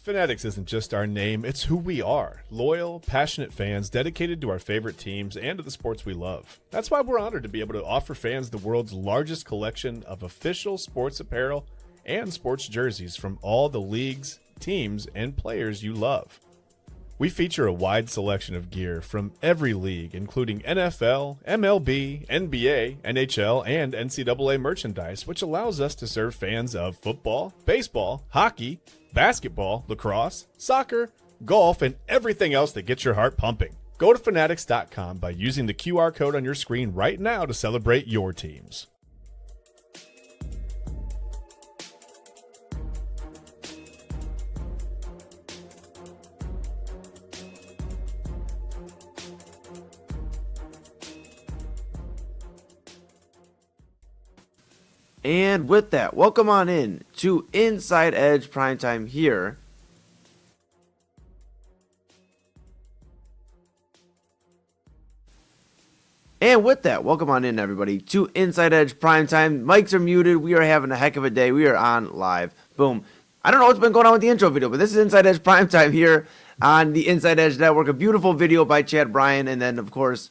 Fanatics isn't just our name, it's who we are. Loyal, passionate fans dedicated to our favorite teams and to the sports we love. That's why we're honored to be able to offer fans the world's largest collection of official sports apparel and sports jerseys from all the leagues, teams, and players you love. We feature a wide selection of gear from every league, including NFL, MLB, NBA, NHL, and NCAA merchandise, which allows us to serve fans of football, baseball, hockey, basketball, lacrosse, soccer, golf, and everything else that gets your heart pumping. Go to fanatics.com by using the QR code on your screen right now to celebrate your teams. And with that, welcome on in to Inside Edge Primetime here. And with that, welcome on in, everybody, to Inside Edge Primetime. Mics are muted. We are having a heck of a day. We are on live. Boom. I don't know what's been going on with the intro video, but this is Inside Edge Primetime here on the Inside Edge Network. A beautiful video by Bryan, and then, of course,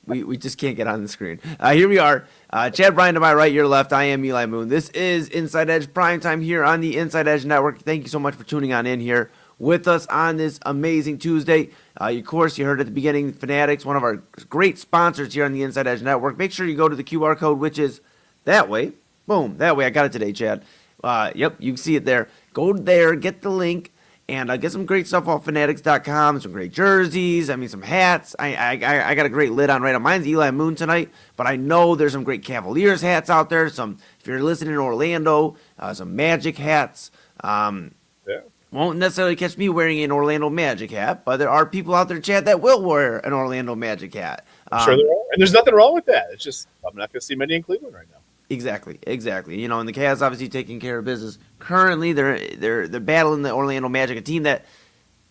we just can't get on the screen. Here we are. Bryan to my right, your left. I am Eli Moon. This is Inside Edge Primetime here on the Inside Edge Network. Thank you so much for tuning on in here with us on this amazing Tuesday. Of course, you heard at the beginning, Fanatics, one of our great sponsors here on the Inside Edge Network. Make sure you go to the QR code, which is that way. Boom, that way. I got it today, Chad. Yep, you can see it there. Go there, get the link, and get some great stuff off Fanatics.com, some great jerseys, some hats. I got a great lid on right now. Mine's Eli Moon tonight, but I know there's some great Cavaliers hats out there. Some, if you're listening in Orlando, some Magic hats. Won't necessarily catch me wearing an Orlando Magic hat, but there are people out there, Chad, that will wear an Orlando Magic hat. Sure there are. And there's nothing wrong with that. It's just I'm not going to see many in Cleveland right now. Exactly. You know, and the Cavs obviously taking care of business. Currently, they're battling the Orlando Magic, a team that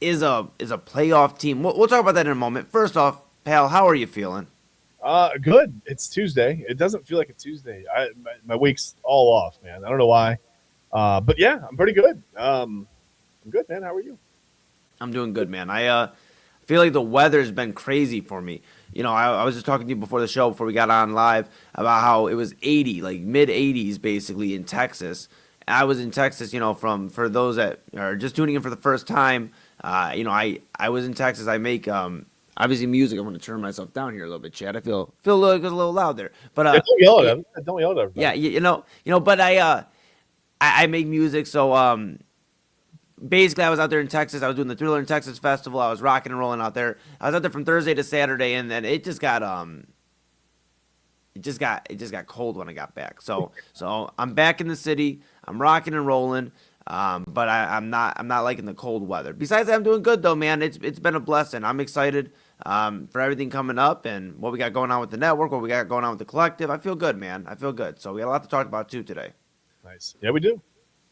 is a playoff team. We'll talk about that in a moment. First off, pal, how are you feeling? Good. It's Tuesday. It doesn't feel like a Tuesday. My week's all off, man. I don't know why. But yeah, I'm pretty good. I'm good, man. How are you? I'm doing good, man. I feel like the weather's been crazy for me. You know, I was just talking to you before the show, before we got on live, about how it was 80, like mid-80s basically in Texas. I was in Texas, you know, for those that are just tuning in for the first time, you know, I was in Texas. I make obviously music. I'm going to turn myself down here a little bit, Chad. I feel a little loud there. But don't yell at him. Don't yell at everybody. Yeah, you know, but I make music, so basically, I was out there in Texas. I was doing the Thriller in Texas Festival. I was rocking and rolling out there. I was out there from Thursday to Saturday, and then it just got cold when I got back. So I'm back in the city. I'm rocking and rolling, but I'm not liking the cold weather. Besides that, I'm doing good though, man. It's been a blessing. I'm excited for everything coming up and what we got going on with the network, what we got going on with the collective. I feel good, man. I feel good. So we got a lot to talk about too today. Nice. Yeah, we do.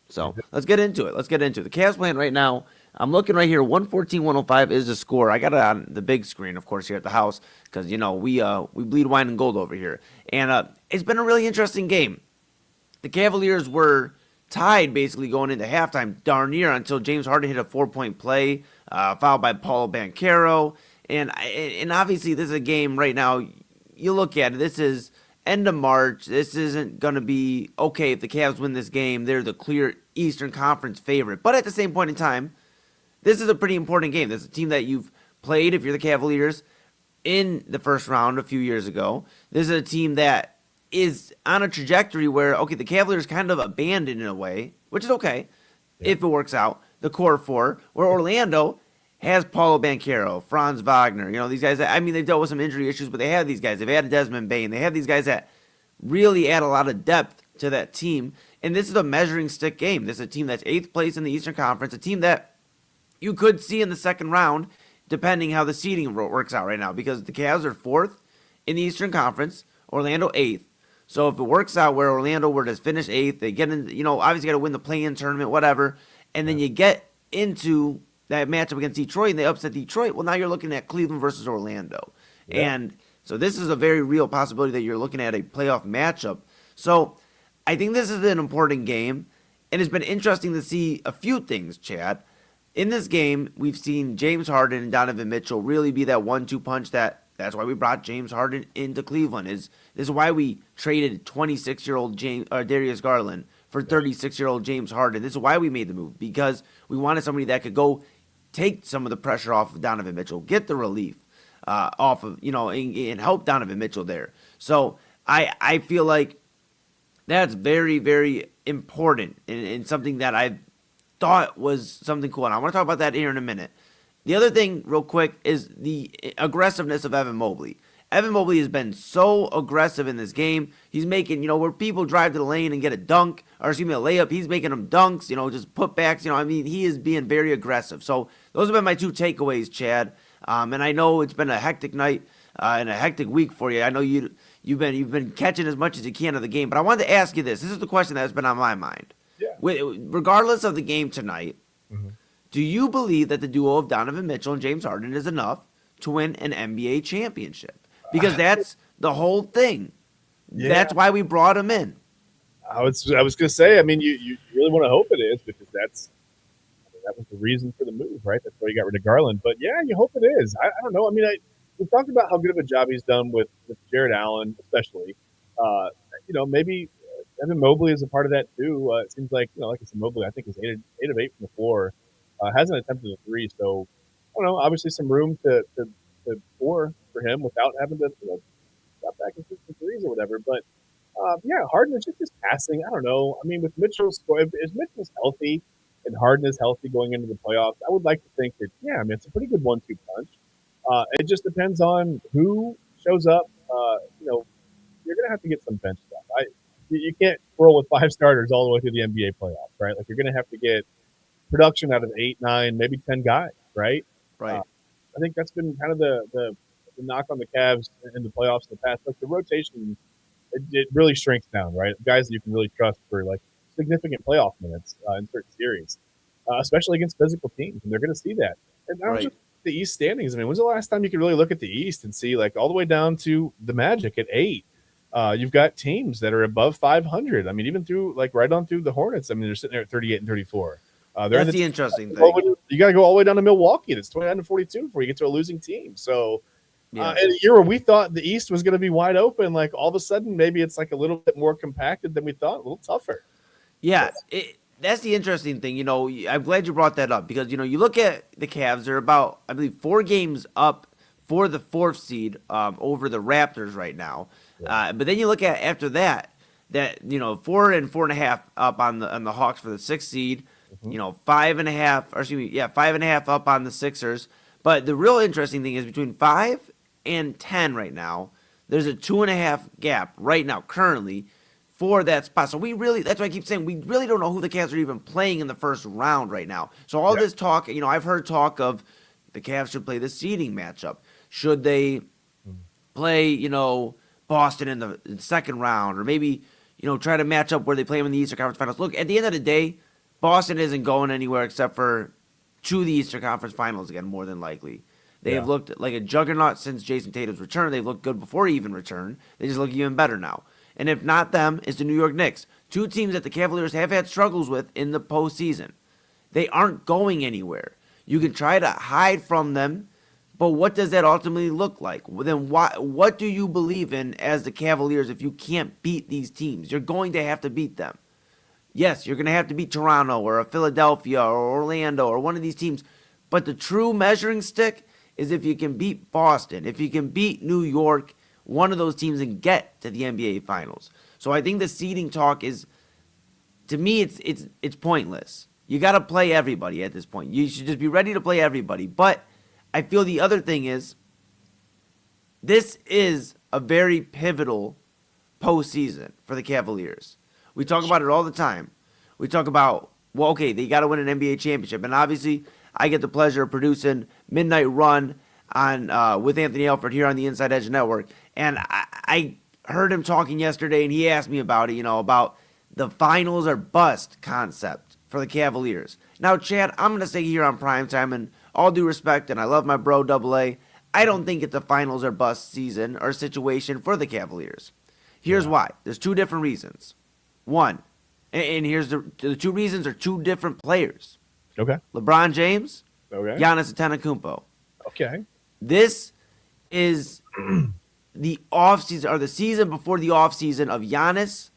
So let's get into it. The Cavs playing right now. I'm looking right here. 114-105 is the score. I got it on the big screen, of course, here at the house because, you know, we bleed wine and gold over here. And it's been a really interesting game. The Cavaliers were tied basically going into halftime darn near until James Harden hit a 4-point play, fouled by Paolo Banchero. And obviously this is a game right now. You look at it. This is end of March. This isn't going to be okay if the Cavs win this game. They're the clear Eastern Conference favorite. But at the same point in time, this is a pretty important game. This is a team that you've played, if you're the Cavaliers, in the first round a few years ago. This is a team that is on a trajectory where, okay, the Cavaliers kind of abandoned in a way, which is okay if it works out, the core four, where Orlando has Paolo Banchero, Franz Wagner, you know, these guys, they've dealt with some injury issues, but they have these guys. They've added Desmond Bane. They have these guys that really add a lot of depth to that team. And this is a measuring stick game. This is a team that's 8th place in the Eastern Conference, a team that you could see in the second round, depending how the seeding works out right now, because the Cavs are 4th in the Eastern Conference, Orlando 8th. So if it works out where Orlando were to finish 8th, they get in, you know, obviously got to win the play-in tournament, whatever, and then you get into that matchup against Detroit, and they upset Detroit. Well, now you're looking at Cleveland versus Orlando. Yeah. And so this is a very real possibility that you're looking at a playoff matchup. So I think this is an important game, and it's been interesting to see a few things, Chad. in this game, we've seen James Harden and Donovan Mitchell really be that 1-2 punch. That's why we brought James Harden into Cleveland. This is why we traded 26-year-old Darius Garland for 36-year-old James Harden. This is why we made the move, because we wanted somebody that could go take some of the pressure off of Donovan Mitchell, get the relief off of, and help Donovan Mitchell there. So I feel like that's very, very important and something that I thought was something cool. And I want to talk about that here in a minute. The other thing, real quick, is the aggressiveness of Evan Mobley. Evan Mobley has been so aggressive in this game. He's making, where people drive to the lane and get a dunk, or excuse me, a layup, he's making them dunks, just putbacks. He is being very aggressive. So those have been my two takeaways, Chad. And I know it's been a hectic night and a hectic week for you. I know you've been catching as much as you can of the game. But I wanted to ask you this. This is the question that's been on my mind. Yeah. Regardless of the game tonight, Mm-hmm. do you believe that the duo of Donovan Mitchell and James Harden is enough to win an NBA championship? Because that's the whole thing. Yeah. That's why we brought him in. I was going to say, you really want to hope it is, because that was the reason for the move, right? That's why you got rid of Garland. But yeah, you hope it is. I don't know. We talked about how good of a job he's done with Jared Allen, especially. Maybe Evan Mobley is a part of that too. It seems like, like I said, Mobley, I think is 8 of 8 from the floor. Hasn't attempted a three, so I don't know. Obviously, some room to score for him without having to drop back and shoot some threes or whatever. But Harden is just passing. I don't know. With Mitchell's score, if Mitchell's healthy and Harden is healthy going into the playoffs, I would like to think that it's a pretty good 1-2 punch. It just depends on who shows up. You're gonna have to get some bench stuff. You can't roll with 5 starters all the way through the NBA playoffs, right? Like, you're gonna have to get production out of 8, 9, maybe 10 guys, right? Right. I think that's been kind of the knock on the Cavs in the playoffs in the past. Like, the rotation, it really shrinks down, right? Guys that you can really trust for like significant playoff minutes in certain series, especially against physical teams, and they're going to see that. And not just the East standings. When's the last time you could really look at the East and see, like, all the way down to the Magic at 8? You've got teams that are above 500. Even through, like, right on through the Hornets. They're sitting there at 38 and 34. That's the interesting thing. You got to go all the way down to Milwaukee. That's 29 and 42 before you get to a losing team. So, in a year where we thought the East was going to be wide open, like, all of a sudden maybe it's like a little bit more compacted than we thought, a little tougher. Yeah, that's the interesting thing. I'm glad you brought that up, because, you look at the Cavs, they're about, I believe, 4 games up for the 4th seed over the Raptors right now. Yeah. But then you look at after that 4 and 4.5 up on the Hawks for the 6th seed. 5.5 up on the Sixers. But the real interesting thing is between 5 and 10 right now, there's a 2.5 gap right now currently for that spot. So that's why I keep saying we really don't know who the Cavs are even playing in the first round right now. So all this talk, I've heard talk of the Cavs should play the seeding matchup. Should they play, Boston in the second round, or maybe, try to match up where they play them in the Eastern Conference Finals? Look, at the end of the day, Boston isn't going anywhere except for to the Eastern Conference Finals again, more than likely. They have looked like a juggernaut since Jason Tatum's return. They've looked good before he even returned. They just look even better now. And if not them, it's the New York Knicks. 2 teams that the Cavaliers have had struggles with in the postseason. They aren't going anywhere. You can try to hide from them, but what does that ultimately look like? Then what do you believe in as the Cavaliers if you can't beat these teams? You're going to have to beat them. Yes, you're going to have to beat Toronto or a Philadelphia or Orlando or one of these teams. But the true measuring stick is if you can beat Boston, if you can beat New York, one of those teams, and get to the NBA Finals. So I think the seeding talk is, to me, it's pointless. You got to play everybody at this point. You should just be ready to play everybody. But I feel the other thing is, this is a very pivotal postseason for the Cavaliers. We talk about it all the time. We talk about, they got to win an NBA championship. And obviously, I get the pleasure of producing Midnight Run on with Anthony Alford here on the Inside Edge Network. And I heard him talking yesterday, and he asked me about it, about the finals or bust concept for the Cavaliers. Now, Chad, I'm going to say here on Primetime, and all due respect, and I love my bro Double A, I don't think it's a finals or bust season or situation for the Cavaliers. Here's why. There's 2 different reasons. One, and here's the 2 reasons are 2 different players. Okay. LeBron James, Okay. Giannis Antetokounmpo. Okay. This is the offseason or the season before the offseason of Giannis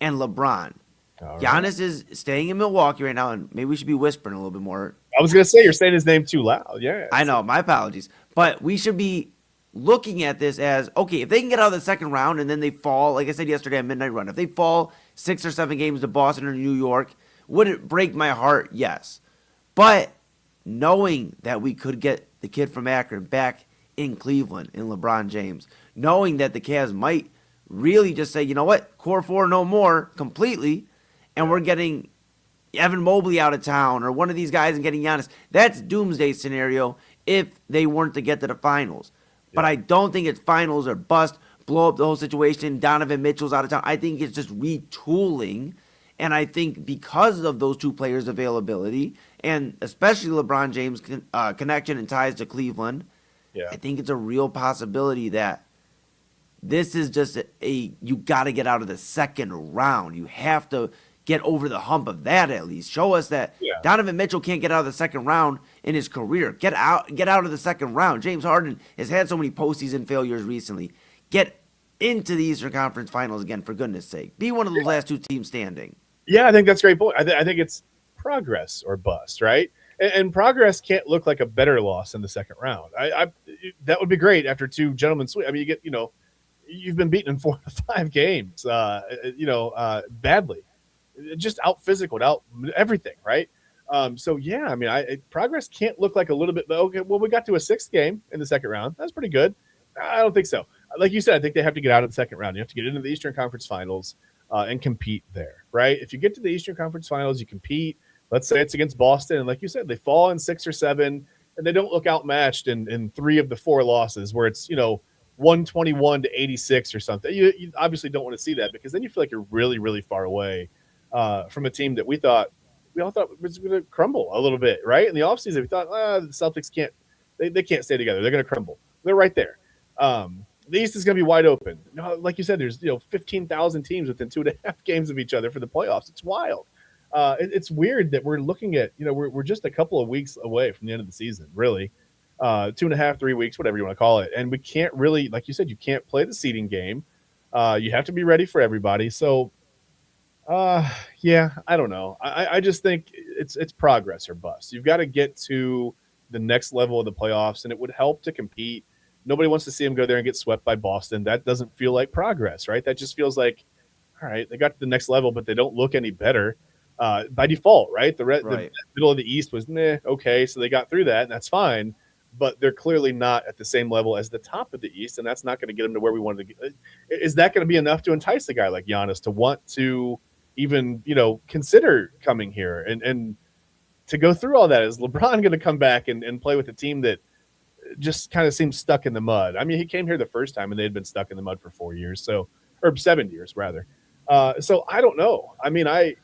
and LeBron. All right. Giannis is staying in Milwaukee right now, and maybe we should be whispering a little bit more. I was gonna say you're saying his name too loud. Yeah. I know, my apologies. But we should be looking at this as, okay, if they can get out of the second round and then they fall, like I said yesterday at Midnight Run, if they fall 6 or 7 games to Boston or New York, would it break my heart? Yes. But knowing that we could get the kid from Akron back in Cleveland in LeBron James, knowing that the Cavs might really just say, you know what, core four no more completely, and we're getting Evan Mobley out of town or one of these guys and getting Giannis, that's doomsday scenario if they weren't to get to the finals. But I don't think it's finals or bust, blow up the whole situation, Donovan Mitchell's out of town. I think it's just retooling. And I think because of those two players' availability, and especially LeBron James' connection and ties to Cleveland, I think it's a real possibility that this is just you got to get out of the second round. You have to get over the hump of that at least. Show us that Donovan Mitchell can't get out of the second round in his career. Get out of the second round. James Harden has had so many postseason failures recently. Get into the Eastern Conference Finals again, for goodness sake. Be one of those last two teams standing. Yeah, I think that's a great point. I think it's progress or bust, right? And progress can't look like a better loss in the second round. That would be great after 2 gentlemen sweep. I mean, you've been beaten in 4 to 5 games, badly, just out physical, out everything, right? Progress can't look like a little bit. Okay, well, we got to a 6th game in the second round. That's pretty good. I don't think so. Like you said, I think they have to get out of the second round. You have to get into the Eastern Conference Finals and compete there, right? If you get to the Eastern Conference Finals, you compete. Let's say it's against Boston, and like you said, they fall in 6 or 7, and they don't look outmatched in 3 of the 4 losses, where it's 121 to 86 or something. You obviously don't want to see that, because then you feel like you're really, really far away from a team that we all thought was going to crumble a little bit, right? In the offseason, we thought the Celtics can't stay together. They're going to crumble. They're right there. The East is going to be wide open. Like you said, there's 15,000 teams within 2.5 games of each other for the playoffs. It's wild. It's weird that we're looking at we're just a couple of weeks away from the end of the season, really. 2.5, 3 weeks, whatever you want to call it, and we can't really, like you said, you can't play the seeding game. You have to be ready for everybody. So, I don't know. I just think it's progress or bust. You've got to get to the next level of the playoffs, and it would help to compete. Nobody wants to see them go there and get swept by Boston. That doesn't feel like progress, right? That just feels like, all right, they got to the next level, but they don't look any better by default, right? The middle of the East was okay, so they got through that, and that's fine. But they're clearly not at the same level as the top of the East, and that's not going to get them to where we wanted to get. Is that going to be enough to entice a guy like Giannis to want to even consider coming here and to go through all that? Is LeBron going to come back and play with a team that just kind of seems stuck in the mud? I mean, he came here the first time and they had been stuck in the mud for 4 years, or 7 years rather. So I don't know. I mean, it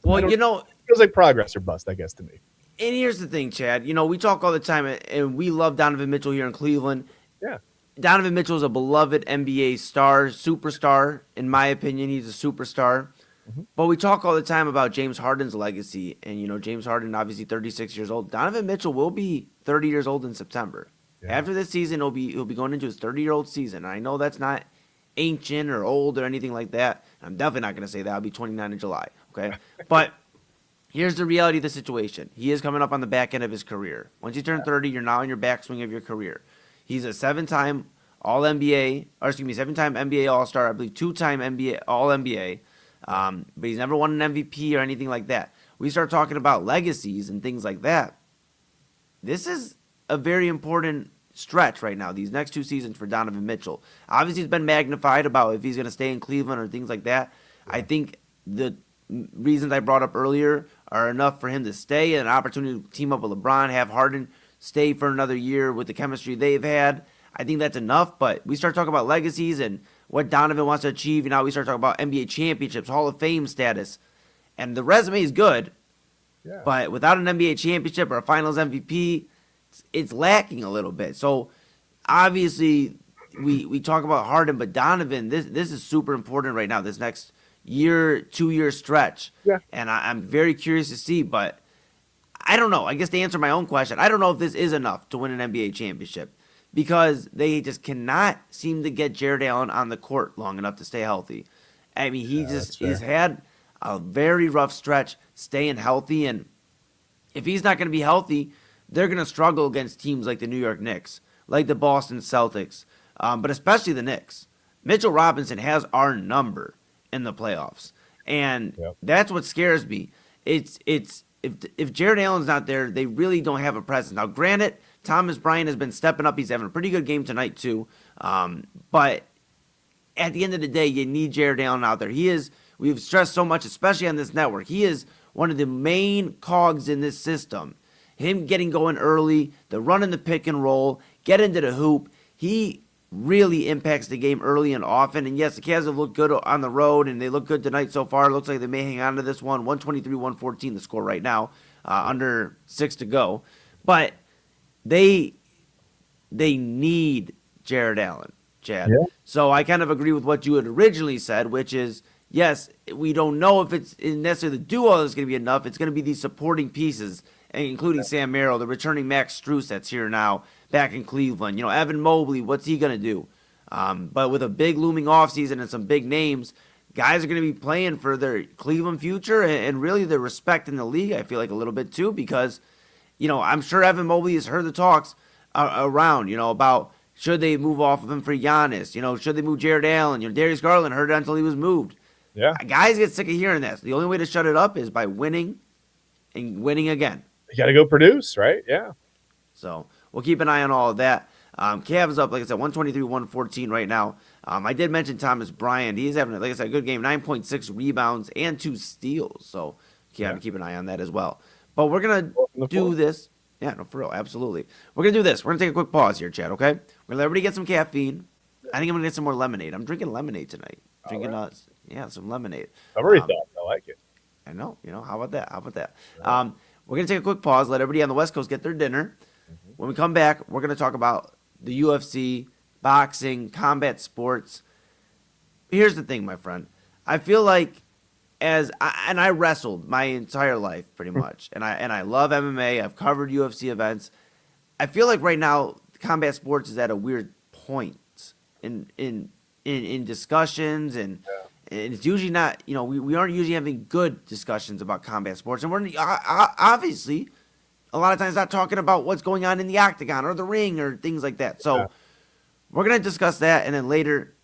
feels like progress or bust, I guess, to me. And here's the thing, Chad. We talk all the time, and we love Donovan Mitchell here in Cleveland. Yeah. Donovan Mitchell is a beloved NBA star, superstar. In my opinion, he's a superstar. Mm-hmm. But we talk all the time about James Harden's legacy. And, James Harden, obviously 36 years old. Donovan Mitchell will be 30 years old in September. Yeah. After this season, he'll be going into his 30-year-old season. I know that's not ancient or old or anything like that. I'm definitely not going to say that. I'll be 29 in July, okay? But here's the reality of the situation. He is coming up on the back end of his career. Once you turn 30, you're now in your backswing of your career. He's a 7-time All-NBA, or 7-time NBA All-Star, I believe 2-time NBA All-NBA, but he's never won an MVP or anything like that. We start talking about legacies and things like that. This is a very important stretch right now, these next 2 seasons for Donovan Mitchell. Obviously, it's been magnified about if he's going to stay in Cleveland or things like that. I think the reasons I brought up earlier are enough for him to stay, and an opportunity to team up with LeBron, have Harden stay for another year with the chemistry they've had. I think that's enough, but we start talking about legacies and what Donovan wants to achieve, and now we start talking about NBA championships, Hall of Fame status, and the resume is good, but without an NBA championship or a Finals MVP, it's lacking a little bit. So obviously we talk about Harden, but Donovan, this is super important right now, this next year, 2-year stretch. Yeah. And I'm very curious to see, but I don't know. I guess to answer my own question, I don't know if this is enough to win an NBA championship because they just cannot seem to get Jared Allen on the court long enough to stay healthy. I mean, he's had a very rough stretch staying healthy, and if he's not going to be healthy, they're going to struggle against teams like the New York Knicks, like the Boston Celtics, but especially the Knicks. Mitchell Robinson has our number in the playoffs, and that's what scares me. It's if Jared Allen's not there, they really don't have a presence. Now, granted, Bryan has been stepping up. He's having a pretty good game tonight too, but at the end of the day, you need Jared Allen out there. We've stressed so much, especially on this network. He is one of the main cogs in this system. Him getting going early, the running the pick and roll, get into the hoop. He really impacts the game early and often. And yes, the Cavs have looked good on the road, and they look good tonight so far. It looks like they may hang on to this one. 123-114 the score right now, under 6 to go. But they need Jared Allen, Chad. Yeah. So I kind of agree with what you had originally said, which is, yes, we don't know if it's necessarily the duo that's going to be enough. It's going to be these supporting pieces, including Sam Merrill, the returning Max Strus that's here now, back in Cleveland. Evan Mobley, what's he going to do? But with a big looming offseason and some big names, guys are going to be playing for their Cleveland future and really their respect in the league, I feel like, a little bit too, because, I'm sure Evan Mobley has heard the talks around, about should they move off of him for Giannis? Should they move Jared Allen? Darius Garland heard it until he was moved. Yeah. Guys get sick of hearing that. So the only way to shut it up is by winning and winning again. You got to go produce, right? Yeah. So we'll keep an eye on all of that. Cavs up, like I said, 123-114 right now. I did mention Bryan. He's having, like I said, a good game, 9.6 rebounds and 2 steals. So keep an eye on that as well. But we're going to do this. Yeah, no, for real, absolutely. We're going to do this. We're going to take a quick pause here, Chad, okay? We're going to let everybody get some caffeine. I think I'm going to get some more lemonade. I'm drinking lemonade tonight. Some lemonade. Summary thought. I like it. I know. How about that? Right. We're going to take a quick pause, let everybody on the West Coast get their dinner. Mm-hmm. When we come back, we're going to talk about the UFC, boxing, combat sports. Here's the thing, my friend. I feel like I wrestled my entire life pretty much, and I love MMA. I've covered UFC events. I feel like right now combat sports is at a weird point in discussions, and it's usually not. We aren't usually having good discussions about combat sports, and we're obviously a lot of times not talking about what's going on in the octagon or the ring or things like that. So we're gonna discuss that, and then later,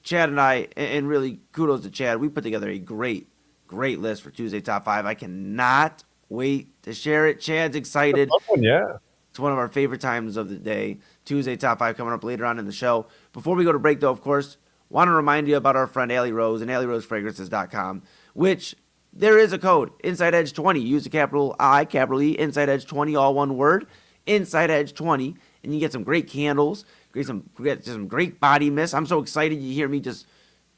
Chad and I, and really kudos to Chad, we put together a great list for Tuesday Top 5. I cannot wait to share it. Chad's excited. Yeah. It's one of our favorite times of the day. Tuesday Top 5 coming up later on in the show. Before we go to break, though, of course, want to remind you about our friend Allie Rose and AllieRoseFragrances.com, which there is a code, InsideEdge20. Use the capital I, capital E, InsideEdge20, all one word, InsideEdge20, and you get some great candles, some great body mist. I'm so excited you hear me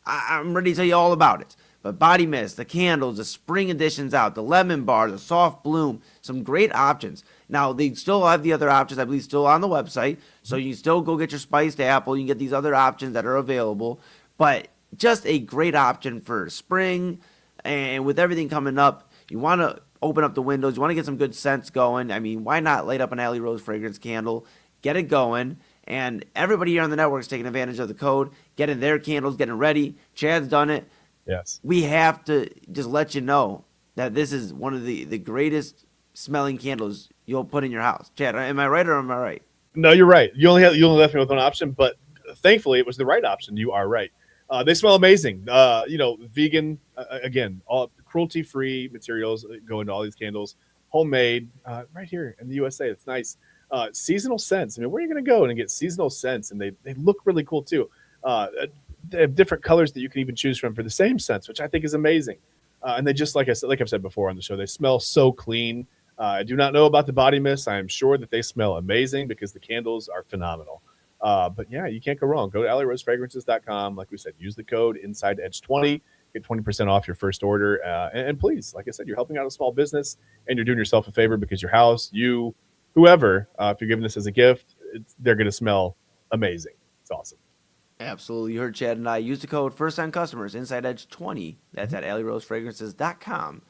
I'm ready to tell you all about it. But body mist, the candles, the spring editions out, the lemon bar, the soft bloom, some great options. Now, they still have the other options, I believe, still on the website. So you still go get your spiced apple. You can get these other options that are available. But just a great option for spring. And with everything coming up, you want to open up the windows. You want to get some good scents going. I mean, why not light up an Allie Rose fragrance candle, get it going. And everybody here on the network is taking advantage of the code, getting their candles, getting ready. Chad's done it. Yes. We have to just let you know that this is one of the greatest smelling candles you'll put in your house. Chad, am I right or am I right? No, you're right. You only left me with one option, but thankfully it was the right option. You are right. They smell amazing. Vegan, again, all cruelty-free materials go into all these candles. Homemade, right here in the USA. It's nice. Seasonal scents. I mean, where are you going to go and get seasonal scents? And they look really cool too. They have different colors that you can even choose from for the same scents, which I think is amazing. And they just, like I've said before on the show, they smell so clean. I do not know about the body mist. I am sure that they smell amazing because the candles are phenomenal. But yeah, you can't go wrong. Go to AllieRoseFragrances.com. Like we said, use the code InsideEdge20. Get 20% off your first order. And please, like I said, you're helping out a small business and you're doing yourself a favor because your house, you, whoever, if you're giving this as a gift, they're going to smell amazing. It's awesome. Absolutely. You heard Chad and I use the code first-time customers, InsideEdge20. That's at AllieRoseFragrances.com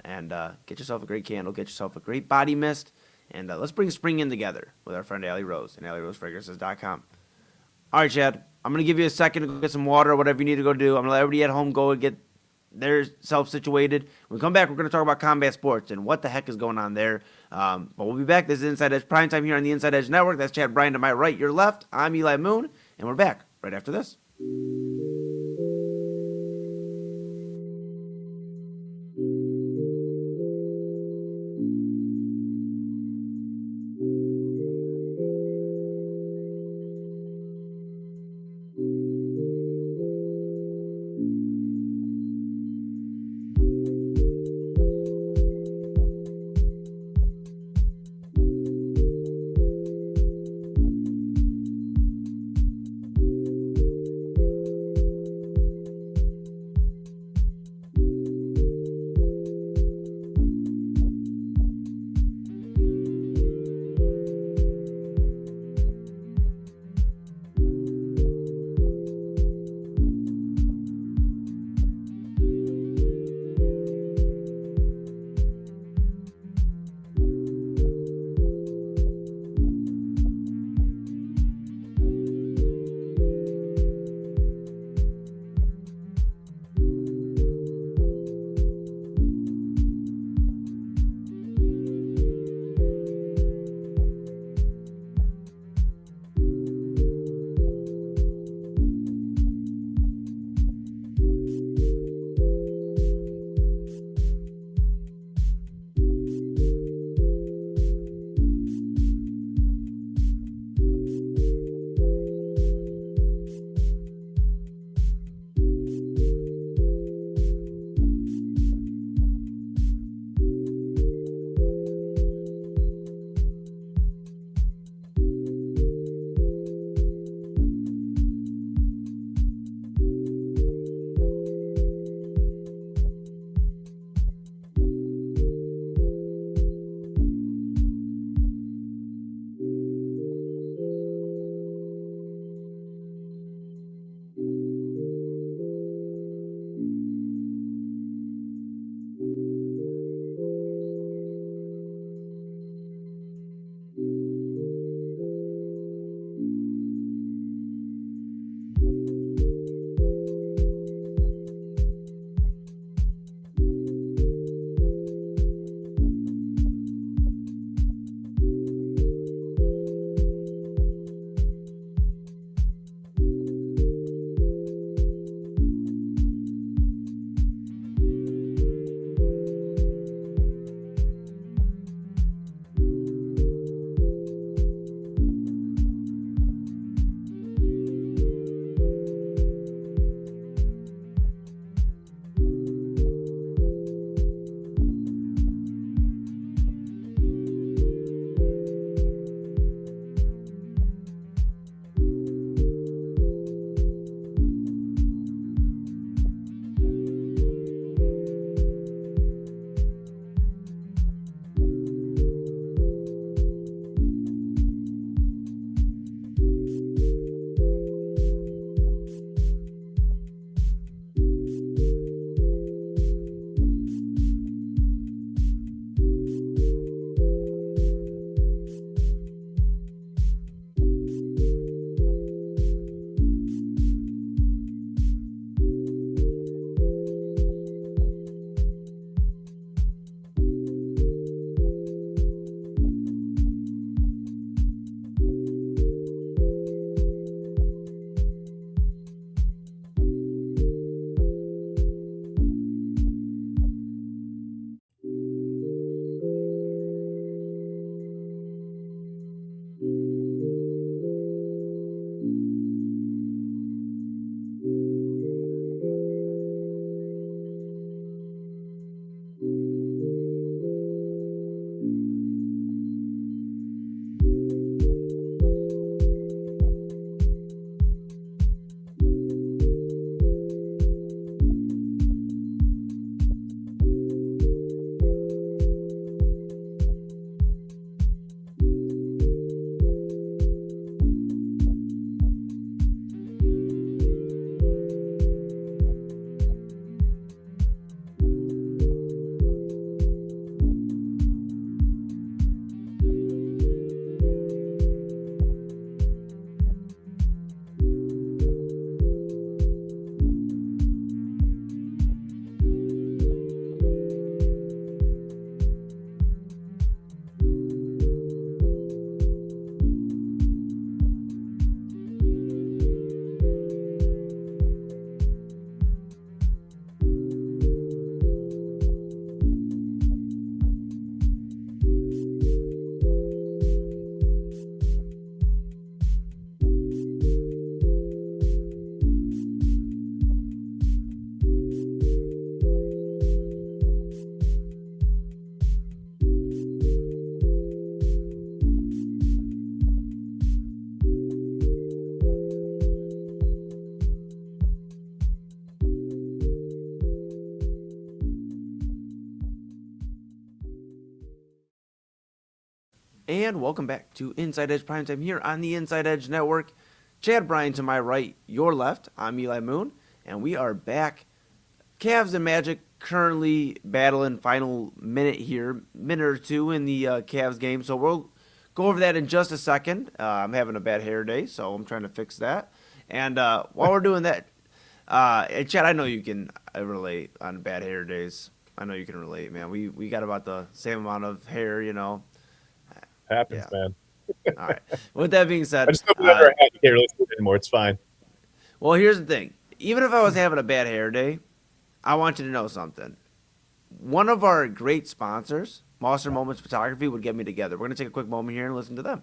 And get yourself a great candle, get yourself a great body mist, and let's bring spring in together with our friend Allie Rose and AllieRoseFragrances.com. All right, Chad, I'm going to give you a second to go get some water or whatever you need to go do. I'm going to let everybody at home go and get their self situated. When we come back, we're going to talk about combat sports and what the heck is going on there. But we'll be back. This is Inside Edge Primetime here on the Inside Edge Network. That's Chad Bryan to my right, your left. I'm Eli Moon, and we're back right after this. And welcome back to Inside Edge Primetime here on the Inside Edge Network. Chad Bryan to my right, your left. I'm Eli Moon, and we are back. Cavs and Magic currently battling final minute or two in the Cavs game. So we'll go over that in just a second. I'm having a bad hair day, so I'm trying to fix that. And while we're doing that, Chad, I know you can relate on bad hair days. I know you can relate, man. We got about the same amount of hair, Happens, Yeah. man. All right. With that being said, I just don't remember how you can't really see it anymore. It's fine. well, here's the thing. Even if I was having a bad hair day, I want you to know something. One of our great sponsors, Monster Moments Photography, would get me together. We're going to take a quick moment here and listen to them.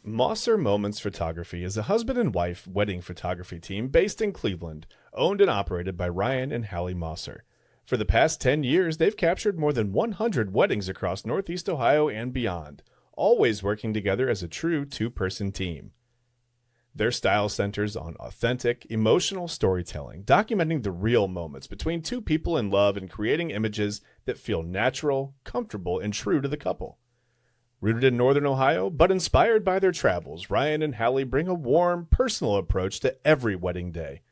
Mosser Moments Photography is a husband and wife wedding photography team based in Cleveland, owned and operated by Ryan and Hallie Mosser. For the past 10 years, they've captured more than 100 weddings across Northeast Ohio and beyond, always working together as a true two-person team. Their style centers on authentic, emotional storytelling, documenting the real moments between two people in love and creating images that feel natural, comfortable, and true to the couple. Rooted in Northern Ohio, but inspired by their travels, Ryan and Hallie bring a warm, personal approach to every wedding day.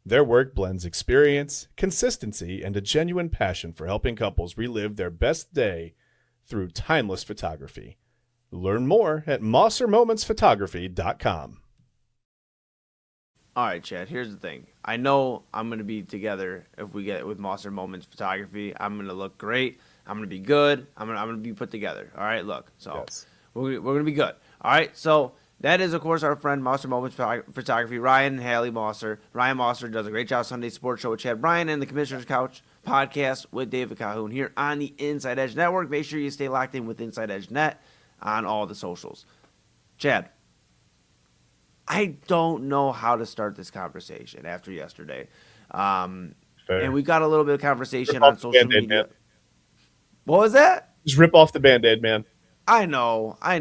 Their work blends experience, consistency, and a genuine passion for helping couples relive their best day through timeless photography. Learn more at MosserMomentsPhotography.com. All right, Chad, here's the thing. I know I'm going to be together if we get with Monster Moments Photography. I'm going to look great. I'm going to be good. I'm going to be put together. All right, look. So Yes. we're going to be good. All right, so that is, of course, our friend Monster Moments Photography, Ryan and Hallie Mosser. Ryan Mosser does a great job Sunday Sports Show with Chad Bryan and the Commissioner's Couch podcast with David Calhoun here on the Inside Edge Network. Make sure you stay locked in with Inside Edge Net on all the socials. Chad, I don't know how to start this conversation after yesterday. And we got a little bit of conversation on social media. Man. What was that? Just rip off the Band-Aid, man. I know. I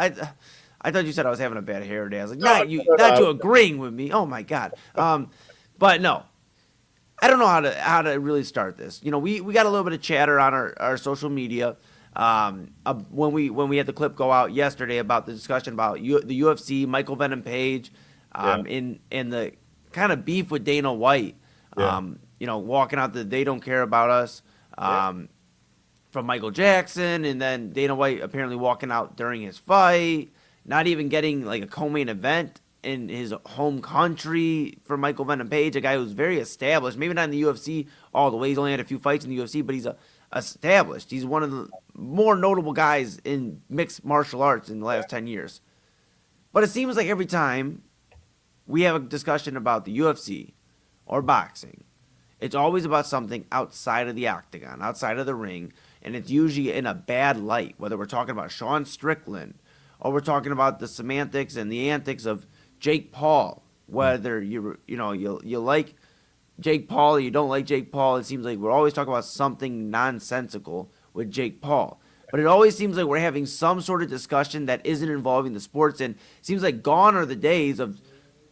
thought you said I was having a bad hair day. I was like, No, not you agreeing with me. Oh my God. But no, I don't know how to really start this. We got a little bit of chatter on our social media. When we had the clip go out yesterday about the discussion about the UFC, Michael Venom Page, in the kind of beef with Dana White, walking out they don't care about us, from Michael Jackson, and then Dana White apparently walking out during his fight, not even getting like a co-main event in his home country for Michael Venom Page, a guy who's very established, maybe not in the UFC all the way. He's only had a few fights in the UFC, but he's established. He's one of the more notable guys in mixed martial arts in the last 10 years. But it seems like every time we have a discussion about the UFC or boxing, it's always about something outside of the octagon, outside of the ring, and it's usually in a bad light, whether we're talking about Sean Strickland or we're talking about the semantics and the antics of Jake Paul, whether you like Jake Paul or you don't like Jake Paul. It seems like we're always talking about something nonsensical with Jake Paul. But it always seems like we're having some sort of discussion that isn't involving the sports, and it seems like gone are the days of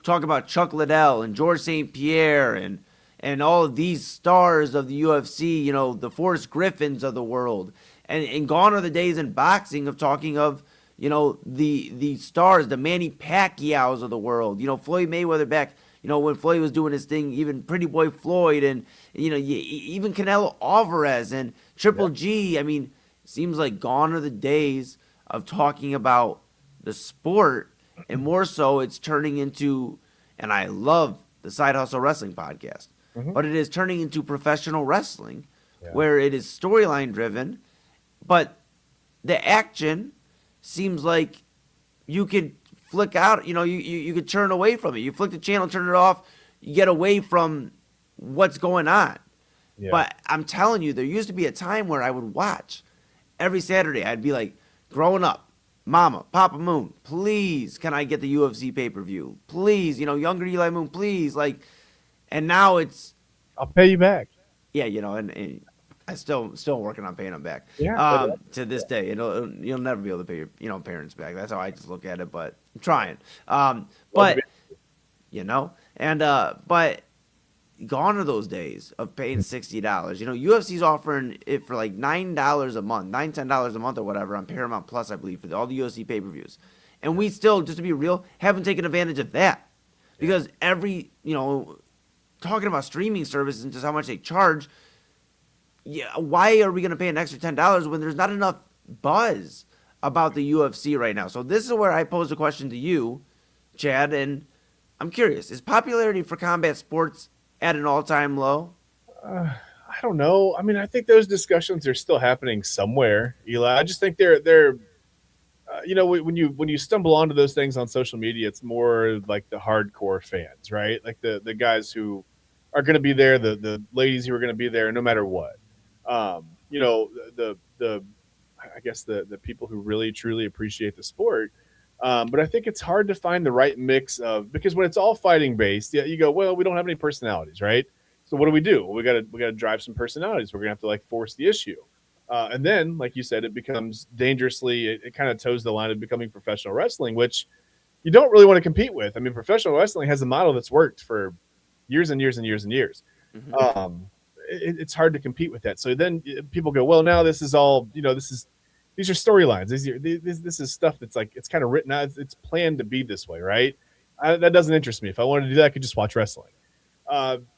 talking about Chuck Liddell and George St. Pierre and all of these stars of the UFC, the Forrest Griffins of the world. And gone are the days in boxing of talking of, the stars, the Manny Pacquiaos of the world. Floyd Mayweather back, when Floyd was doing his thing, even Pretty Boy Floyd and, even Canelo Alvarez and Triple G. I mean, seems like gone are the days of talking about the sport, and more so it's turning into, and I love the Side Hustle Wrestling podcast, but it is turning into professional wrestling where it is storyline driven, but the action seems like you could flick out, you could turn away from it. You flick the channel, turn it off, you get away from what's going on. Yeah. But I'm telling you, there used to be a time where I would watch every Saturday. I'd be like, growing up, Mama, Papa Moon, please, can I get the UFC pay-per-view? Please, younger Eli Moon, please. And now it's, I'll pay you back. Yeah, and I still working on paying them back. Yeah. To this day, you'll never be able to pay your parents back. That's how I just look at it. But I'm trying. But gone are those days of paying $60. UFC's offering it for like $9 a month, $10 a month or whatever on Paramount Plus, I believe, for all the UFC pay-per-views. And we still, just to be real, haven't taken advantage of that. Because talking about streaming services and just how much they charge, why are we going to pay an extra $10 when there's not enough buzz about the UFC right now? So this is where I pose a question to you, Chad, and I'm curious, is popularity for combat sports at an all-time low? I don't know. I mean, I think those discussions are still happening somewhere, Eli. I just think they're when you stumble onto those things on social media, it's more like the hardcore fans, right? Like the guys who are going to be there, the ladies who are going to be there no matter what. The I guess the people who really truly appreciate the sport. But I think it's hard to find the right mix of, because when it's all fighting based, you go, well, we don't have any personalities, right? So what do? Well, we gotta drive some personalities. We're gonna have to force the issue. And then, like you said, it becomes dangerously, it kind of toes the line of becoming professional wrestling, which you don't really want to compete with. I mean, professional wrestling has a model that's worked for years and years and years and years. Mm-hmm. It's hard to compete with that. So then people go, well, now this is all, these are storylines. This is stuff that's it's kind of written out. It's planned to be this way, right? That doesn't interest me. If I wanted to do that, I could just watch wrestling.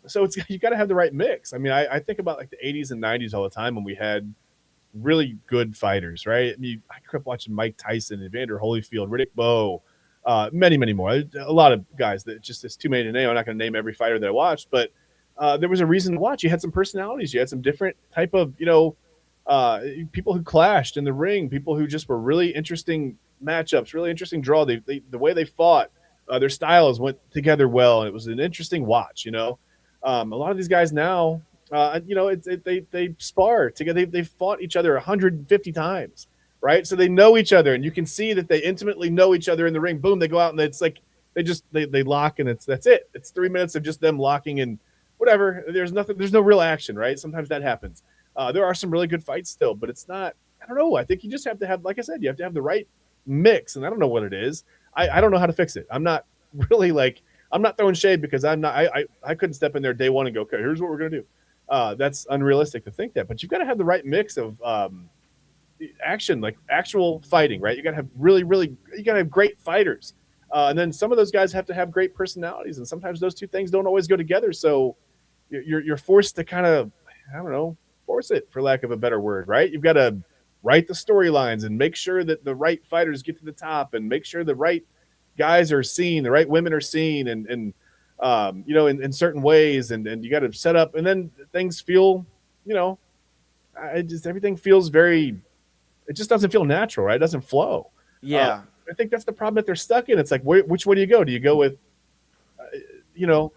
So you got to have the right mix. I mean, I think about the 80s and 90s all the time when we had really good fighters, right? I mean, I grew up watching Mike Tyson, Evander Holyfield, Riddick Bowe, many, many more. A lot of guys that just it's too many to name. I'm not going to name every fighter that I watched, but there was a reason to watch. You had some personalities. You had some different type of, people who clashed in the ring, people who just were really interesting matchups, really interesting draw. The way they fought, their styles went together well, and it was an interesting watch. A lot of these guys now, they spar together. They've fought each other 150 times, right? So they know each other, and you can see that they intimately know each other in the ring. Boom, they go out and it's like they lock, and that's it. It's 3 minutes of just them locking and whatever. There's no real action, right? Sometimes that happens. There are some really good fights still, but it's not. I don't know. I think you just have to have, like I said, you have to have the right mix, and I don't know what it is. I don't know how to fix it. I'm not really I'm not throwing shade because I'm not. I couldn't step in there day one and go, okay, here's what we're gonna do. That's unrealistic to think that, but you've got to have the right mix of action, like actual fighting, right? You got to have you got to have great fighters, and then some of those guys have to have great personalities, and sometimes those two things don't always go together. So you're forced to kind of, I don't know, force it, for lack of a better word, right? You've got to write the storylines and make sure that the right fighters get to the top, and make sure the right guys are seen, the right women are seen, and in certain ways, and you got to set up, and then things feel, everything feels it just doesn't feel natural, right? It doesn't flow. Yeah. I think that's the problem that they're stuck in. It's like, which way do you go? Do you go with,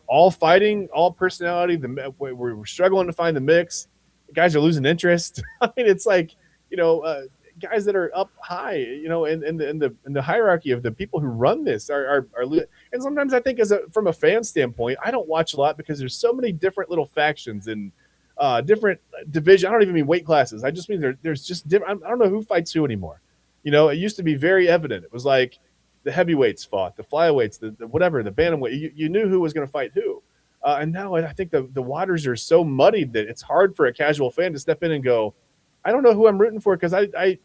all fighting, all personality? We're struggling to find the mix. The guys are losing interest. I mean, it's like, guys that are up high, in the hierarchy of the people who run this are and sometimes I think from a fan standpoint, I don't watch a lot because there's so many different little factions and different division. I don't even mean weight classes. I just mean there's just different. I don't know who fights who anymore. It used to be very evident. It was like the heavyweights fought, the flyweights, the whatever, the bantamweight. You knew who was going to fight who. And now I think the waters are so muddied that it's hard for a casual fan to step in and go, I don't know who I'm rooting for, because I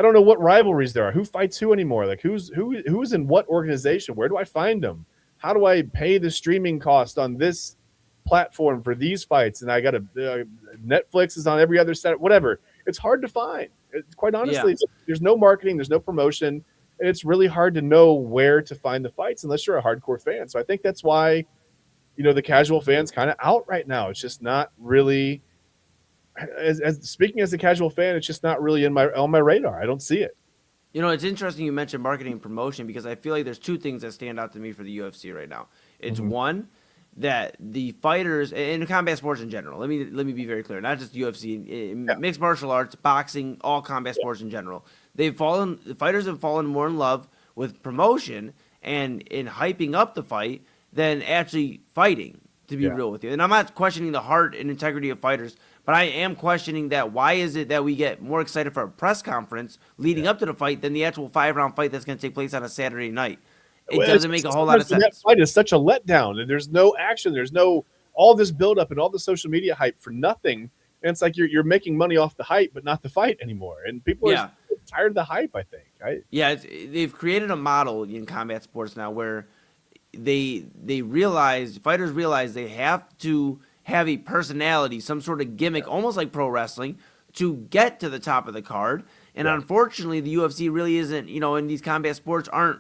don't know what rivalries there are. Who fights who anymore? Like who's in what organization? Where do I find them? How do I pay the streaming cost on this platform for these fights? And I got Netflix is on every other set, whatever. It's hard to find. Quite honestly, There's no marketing, there's no promotion, and it's really hard to know where to find the fights unless you're a hardcore fan. So I think that's why, the casual fan's kind of out right now. It's just not really. As speaking as a casual fan, it's just not really on my radar. I don't see it. It's interesting you mentioned marketing and promotion, because I feel like there's two things that stand out to me for the UFC right now. It's one, that the fighters in combat sports in general. Let me be very clear. Not just UFC, mixed martial arts, boxing, all combat sports in general. The fighters have fallen more in love with promotion and in hyping up the fight than actually fighting. To be real with you, and I'm not questioning the heart and integrity of fighters, but I am questioning that why is it that we get more excited for a press conference leading up to the fight than the actual 5-round fight that's going to take place on a Saturday night? It doesn't make a whole lot of sense. That fight is such a letdown, and there's no action. There's no all this buildup and all the social media hype for nothing. And it's like you're making money off the hype, but not the fight anymore. And people are Yeah. tired of the hype, I think. Yeah, they've created a model in combat sports now where they realize, fighters realize they have to have a personality, some sort of gimmick, almost like pro wrestling, to get to the top of the card. And unfortunately, the UFC really isn't, in these combat sports aren't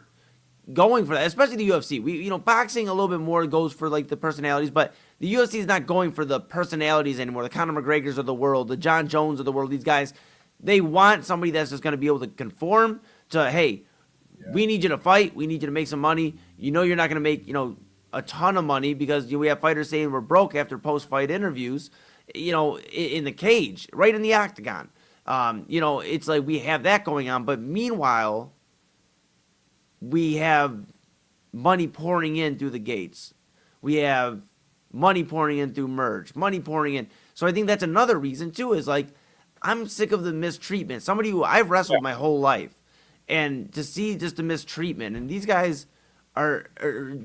going for that, especially the UFC. Boxing a little bit more goes for like the personalities, but the UFC is not going for the personalities anymore. The Conor McGregors of the world, the John Jones of the world, these guys, they want somebody that's just going to be able to conform to, hey, we need you to fight. We need you to make some money. You're not going to make, a ton of money because we have fighters saying we're broke after post-fight interviews, in the cage, right in the octagon. It's like we have that going on. But meanwhile, we have money pouring in through the gates. We have money pouring in through merch, money pouring in. So I think that's another reason, too, is like I'm sick of the mistreatment. Somebody who I've wrestled my whole life. And to see just the mistreatment, and these guys are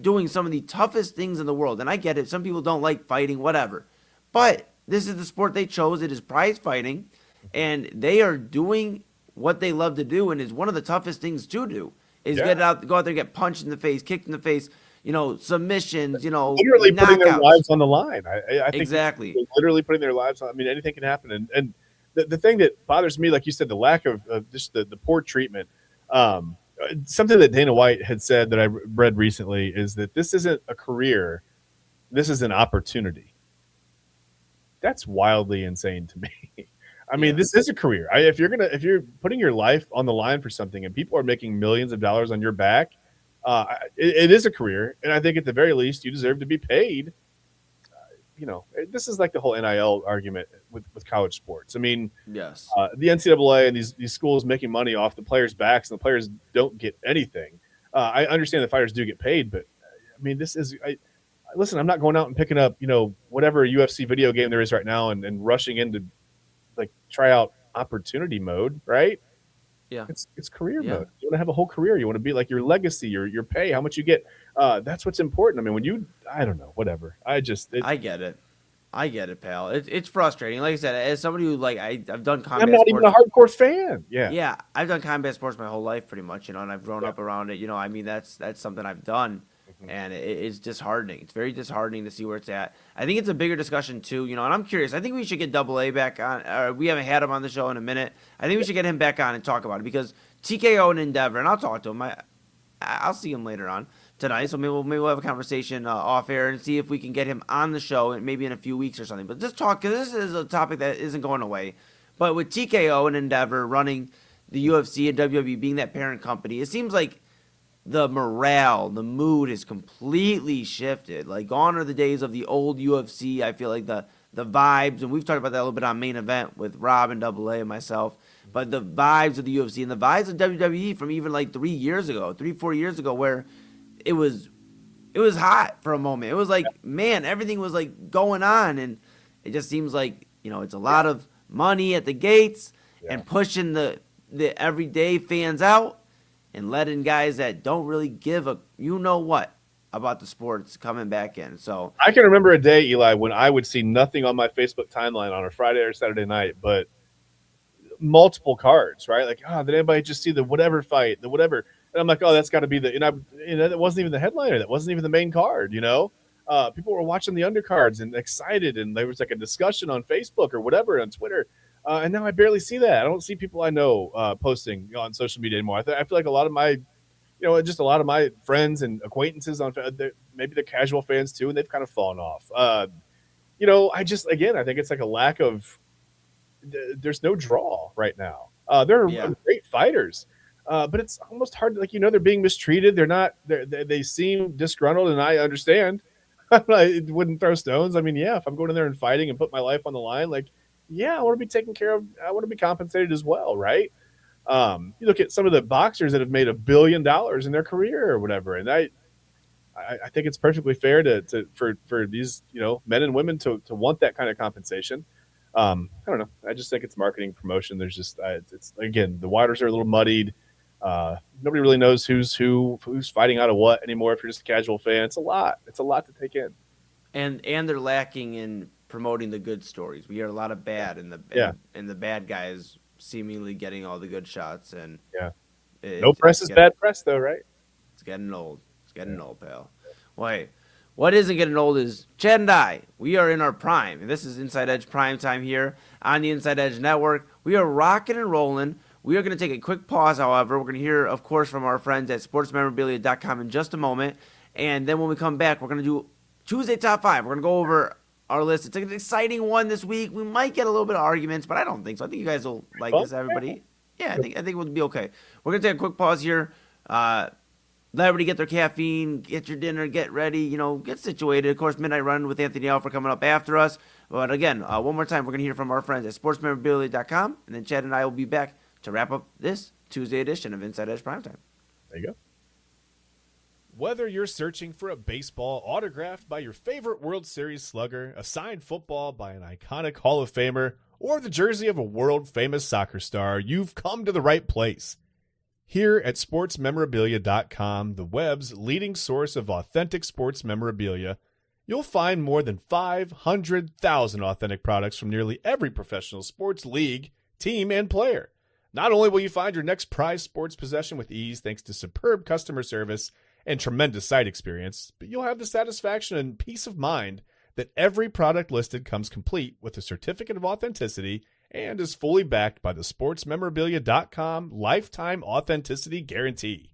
doing some of the toughest things in the world. And I get it. Some people don't like fighting, whatever. But this is the sport they chose. It is prize fighting. And they are doing what they love to do. And it's one of the toughest things to do is go out there and get punched in the face, kicked in the face, submissions, literally knockouts. Putting their lives on the line. I think exactly. Literally putting their lives on. I mean, anything can happen. And the thing that bothers me, like you said, the lack of just the poor treatment. Something that Dana White had said that I read recently is that this isn't a career, this is an opportunity. That's wildly insane to me. I mean, this is a career. If you're putting your life on the line for something and people are making millions of dollars on your back, it is a career. And I think at the very least you deserve to be paid. This is like the whole NIL argument with college sports. I mean, yes, the NCAA and these schools making money off the players' backs, and the players don't get anything. I understand the fighters do get paid, but I mean, listen, I'm not going out and picking up, whatever UFC video game there is right now and rushing into like tryout opportunity mode, right? Yeah, it's career mode. You want to have a whole career. You want to be like your legacy, your pay, how much you get. That's what's important. I mean, I don't know, whatever. I get it. I get it, pal. It's frustrating. Like I said, as somebody who I've done combat. I'm not sports, even a hardcore fan. Yeah, I've done combat sports my whole life, pretty much. And I've grown up around it. I mean, that's something I've done, and it's disheartening. It's very disheartening to see where it's at. I think it's a bigger discussion too. And I'm curious. I think we should get Double A back on. We haven't had him on the show in a minute. I think we should get him back on and talk about it because TKO and Endeavor, and I'll talk to him. I'll see him later on tonight, so maybe we'll have a conversation off air and see if we can get him on the show, and maybe in a few weeks or something. But just talk, because this is a topic that isn't going away. But with TKO and Endeavor running the UFC and WWE being that parent company, it seems like the morale, the mood has completely shifted. Like, gone are the days of the old UFC. I feel like the vibes, and we've talked about that a little bit on Main Event with Rob and Double A and myself, but the vibes of the UFC and the vibes of WWE from even like 4 years ago, where it was hot for a moment. It was like, man, everything was like going on, and it just seems like, it's a lot of money at the gates and pushing the everyday fans out and letting guys that don't really give a what about the sports coming back in. So I can remember a day, Eli, when I would see nothing on my Facebook timeline on a Friday or Saturday night, but multiple cards, right? Like, did anybody just see the whatever fight, the whatever? And I'm like, that's got to be that wasn't even the headliner. That wasn't even the main card, People were watching the undercards and excited, and there was like a discussion on Facebook or whatever on Twitter. And now I barely see that. I don't see people I know posting on social media anymore. I feel like a lot of my, just a lot of my friends and acquaintances maybe they're casual fans too, and they've kind of fallen off. I think it's like a lack of, there's no draw right now. They're great fighters. But it's almost hard. Like, they're being mistreated. They seem disgruntled, and I understand. I wouldn't throw stones. I mean, if I'm going in there and fighting and put my life on the line, like, I want to be taken care of. I want to be compensated as well, right? You look at some of the boxers that have made $1 billion in their career or whatever, and I think it's perfectly fair for these men and women to want that kind of compensation. I don't know. I just think it's marketing promotion. There's just it's again, the waters are a little muddied. Nobody really knows who's fighting out of what anymore. If you're just a casual fan, it's a lot to take in. And they're lacking in promoting the good stories. We hear a lot of bad, and the bad guys seemingly getting all the good shots, and Yeah. No press is bad press, though, right? It's getting old. It's getting old, pal. Well, hey, what isn't getting old is Chad and I. We are in our prime, and this is Inside Edge Primetime here on the Inside Edge Network. We are rocking and rolling. We are going to take a quick pause, however. We're going to hear, of course, from our friends at sportsmemorabilia.com in just a moment. And then when we come back, we're going to do Tuesday Top 5. We're going to go over our list. It's an exciting one this week. We might get a little bit of arguments, but I don't think so. I think you guys will like this, everybody. Yeah, I think it will be okay. We're going to take a quick pause here. Let everybody get their caffeine, get your dinner, get ready, get situated. Of course, Midnight Run with Anthony Alford coming up after us. But again, one more time, we're going to hear from our friends at sportsmemorabilia.com, and then Chad and I will be back to wrap up this Tuesday edition of Inside Edge Primetime. There you go. Whether you're searching for a baseball autographed by your favorite World Series slugger, a signed football by an iconic Hall of Famer, or the jersey of a world-famous soccer star, you've come to the right place. Here at sportsmemorabilia.com, the web's leading source of authentic sports memorabilia, you'll find more than 500,000 authentic products from nearly every professional sports league, team, and player. Not only will you find your next prized sports possession with ease thanks to superb customer service and tremendous site experience, but you'll have the satisfaction and peace of mind that every product listed comes complete with a certificate of authenticity and is fully backed by the sportsmemorabilia.com lifetime authenticity guarantee.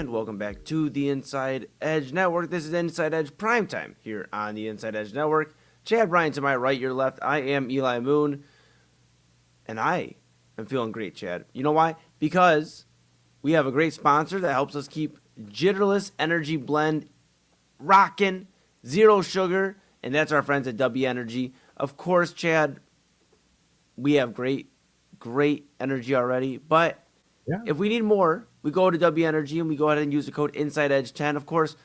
And welcome back to the Inside Edge Network. This is Inside Edge Primetime here on the Inside Edge Network. Chad Bryan to my right, your left. I am Eli Moon. And I am feeling great, Chad. You know why? Because we have a great sponsor that helps us keep Jitterless Energy Blend rocking, zero sugar, and that's our friends at W Energy. Of course, Chad, we have great energy already, but if we need more, we go to W Energy and we go ahead and use the code InsideEdge10. Of course,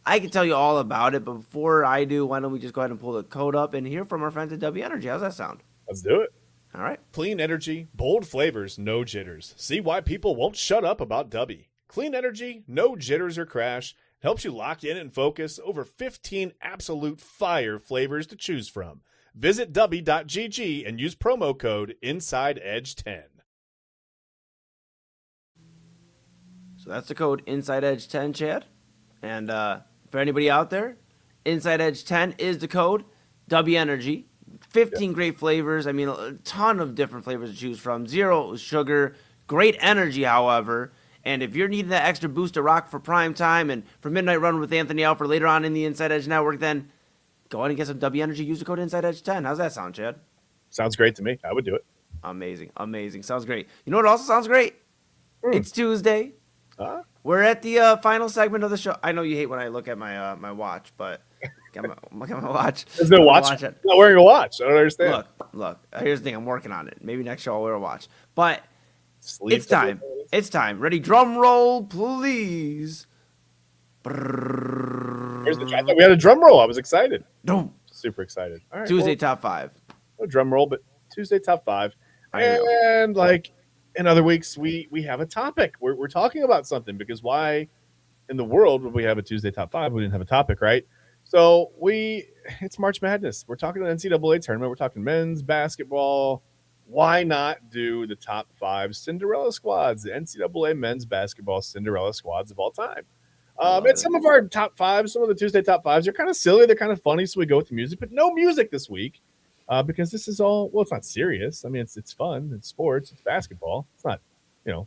I can tell you all about it, but before I do, why don't we just go ahead and pull the code up and hear from our friends at W Energy? How's that sound? Let's do it. All right. Clean energy, bold flavors, no jitters. See why people won't shut up about W. Clean energy, no jitters or crash. Helps you lock in and focus. Over 15 absolute fire flavors to choose from. Visit w.gg and use promo code InsideEdge10. So that's the code InsideEdge10, Chad. And for anybody out there, InsideEdge10 is the code. W Energy, 15 great flavors. I mean, a ton of different flavors to choose from. Zero sugar, great energy, however. And if you're needing that extra boost to rock for prime time and for Midnight Run with Anthony Alford later on in the Inside Edge Network, then go ahead and get some W Energy. Use the code InsideEdge10. How's that sound, Chad? Sounds great to me. I would do it. Amazing. Sounds great. You know what also sounds great? It's Tuesday. We're at the final segment of the show. I know you hate when I look at my my watch, but look at my watch. There's no watch. I'm not wearing a watch. I don't understand. Look. Here's the thing. I'm working on it. Maybe next show I'll wear a watch. But it's time. It's time. Ready? Drum roll, please. I thought we had a drum roll. I was excited. No. Super excited. All right, Tuesday top 5. No drum roll, but Tuesday top 5. And like in other weeks, we have a topic. We're talking about something, because why in the world would we have a Tuesday top 5? We didn't have a topic, right? So it's March Madness. We're talking an NCAA tournament. We're talking men's basketball. Why not do the top 5 Cinderella squads, the NCAA men's basketball Cinderella squads of all time? And some of our top 5s, some of the Tuesday top 5s are kind of silly. They're kind of funny, so we go with the music. But no music this week, because this is all, well, it's not serious. I mean, it's fun. It's sports. It's basketball. It's not, not